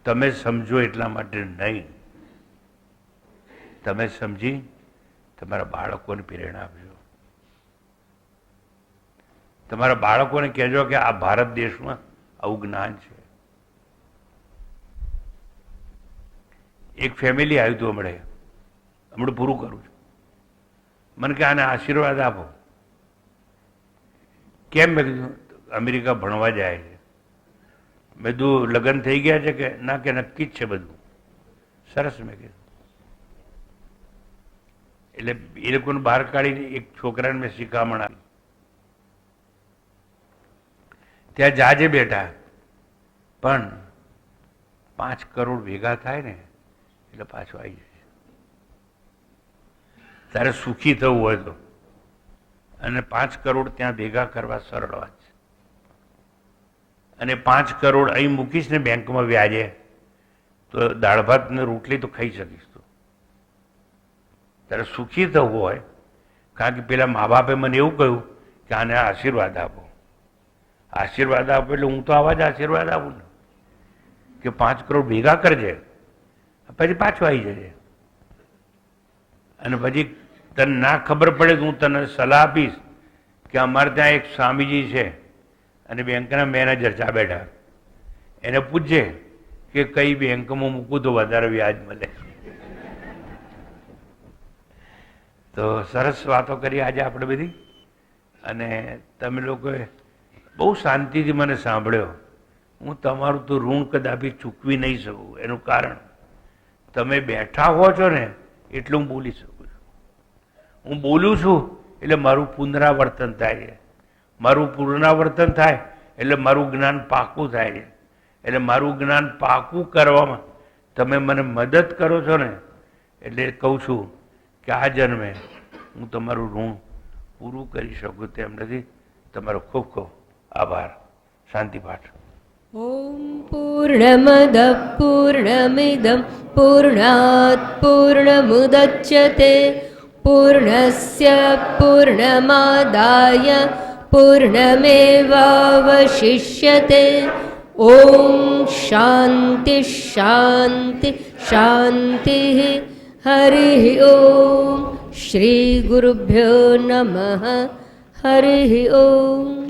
તમે સમજો એટલા માટે નહીં, તમે સમજી તમારા બાળકોને પ્રેરણા આપજો. તમારા બાળકોને કહેજો કે આ ભારત દેશમાં આવું જ્ઞાન છે. એક ફેમિલી આવ્યું હતું હમણાં પૂરું કરું છું. મને કે આને આશીર્વાદ આપો. કેમ? મેં કીધું અમેરિકા ભણવા જાય છે. મેં કીધું લગ્ન થઈ ગયા છે કે ના? કે નક્કી જ છે બધું. સરસ. મેં કીધું એટલે એ લોકોને બહાર કાઢીને એક છોકરાને મેં શિખામણ આપી. ત્યાં જાજે બેઠા, પણ 5 કરોડ ભેગા થાય ને એટલે પાછું આવી જાય. તારે સુખી થવું હોય તો, અને 5 કરોડ ત્યાં ભેગા કરવા સરળ વાત છે. અને 5 કરોડ અહીં મૂકીશ ને બેંકમાં વ્યાજે, તો દાળ ભાત ને રોટલી તો ખાઈ શકીશ. તું તારે સુખી થવું હોય, કારણ કે પેલા મા બાપે મને એવું કહ્યું કે આને આશીર્વાદ આપો. આશીર્વાદ આપો એટલે હું તો આવા જ આશીર્વાદ આપું ને કે 5 કરોડ ભેગા કરજે, પછી પાછું આવી જજે. અને પછી તને ના ખબર પડે તો હું તને સલાહ આપીશ કે અમારે ત્યાં એક સ્વામીજી છે અને બેંકના મેનેજર ચા બેઠા, એને પૂછજે કે કઈ બેંકમાં મૂકું તો વધારે વ્યાજ મળે. તો સરસ વાતો કરી આજે આપણે બધી. અને તમે લોકોએ બહુ શાંતિથી મને સાંભળ્યો. હું તમારું તો ઋણ કદાપી ચૂકવી નહીં શકું. એનું કારણ તમે બેઠા હો છો ને એટલું હું બોલી શકું છું. હું બોલું છું એટલે મારું પુનરાવર્તન થાય છે. મારું પુનરાવર્તન થાય એટલે મારું જ્ઞાન પાકું થાય છે. એટલે મારું જ્ઞાન પાકું કરવામાં તમે મને મદદ કરો છો ને, એટલે કહું છું કે આ જન્મે હું તમારું ઋણ પૂરું કરી શકું તેમ નથી. તમારો ખૂબ ખૂબ આભાર. શાંતિ પાઠ. ઓમ પૂર્ણમદ પૂર્ણમિદમ પૂર્ણાત પૂર્ણમુદચ્યતે પૂર્ણસ્ય પૂર્ણમાદાય પૂર્ણમેવાવશિષ્યતે. ઓમ શાંતિ શાંતિ શાંતિ. હરિ ઓમ. શ્રી ગુરુભ્યો નમઃ. હરિ ઓમ.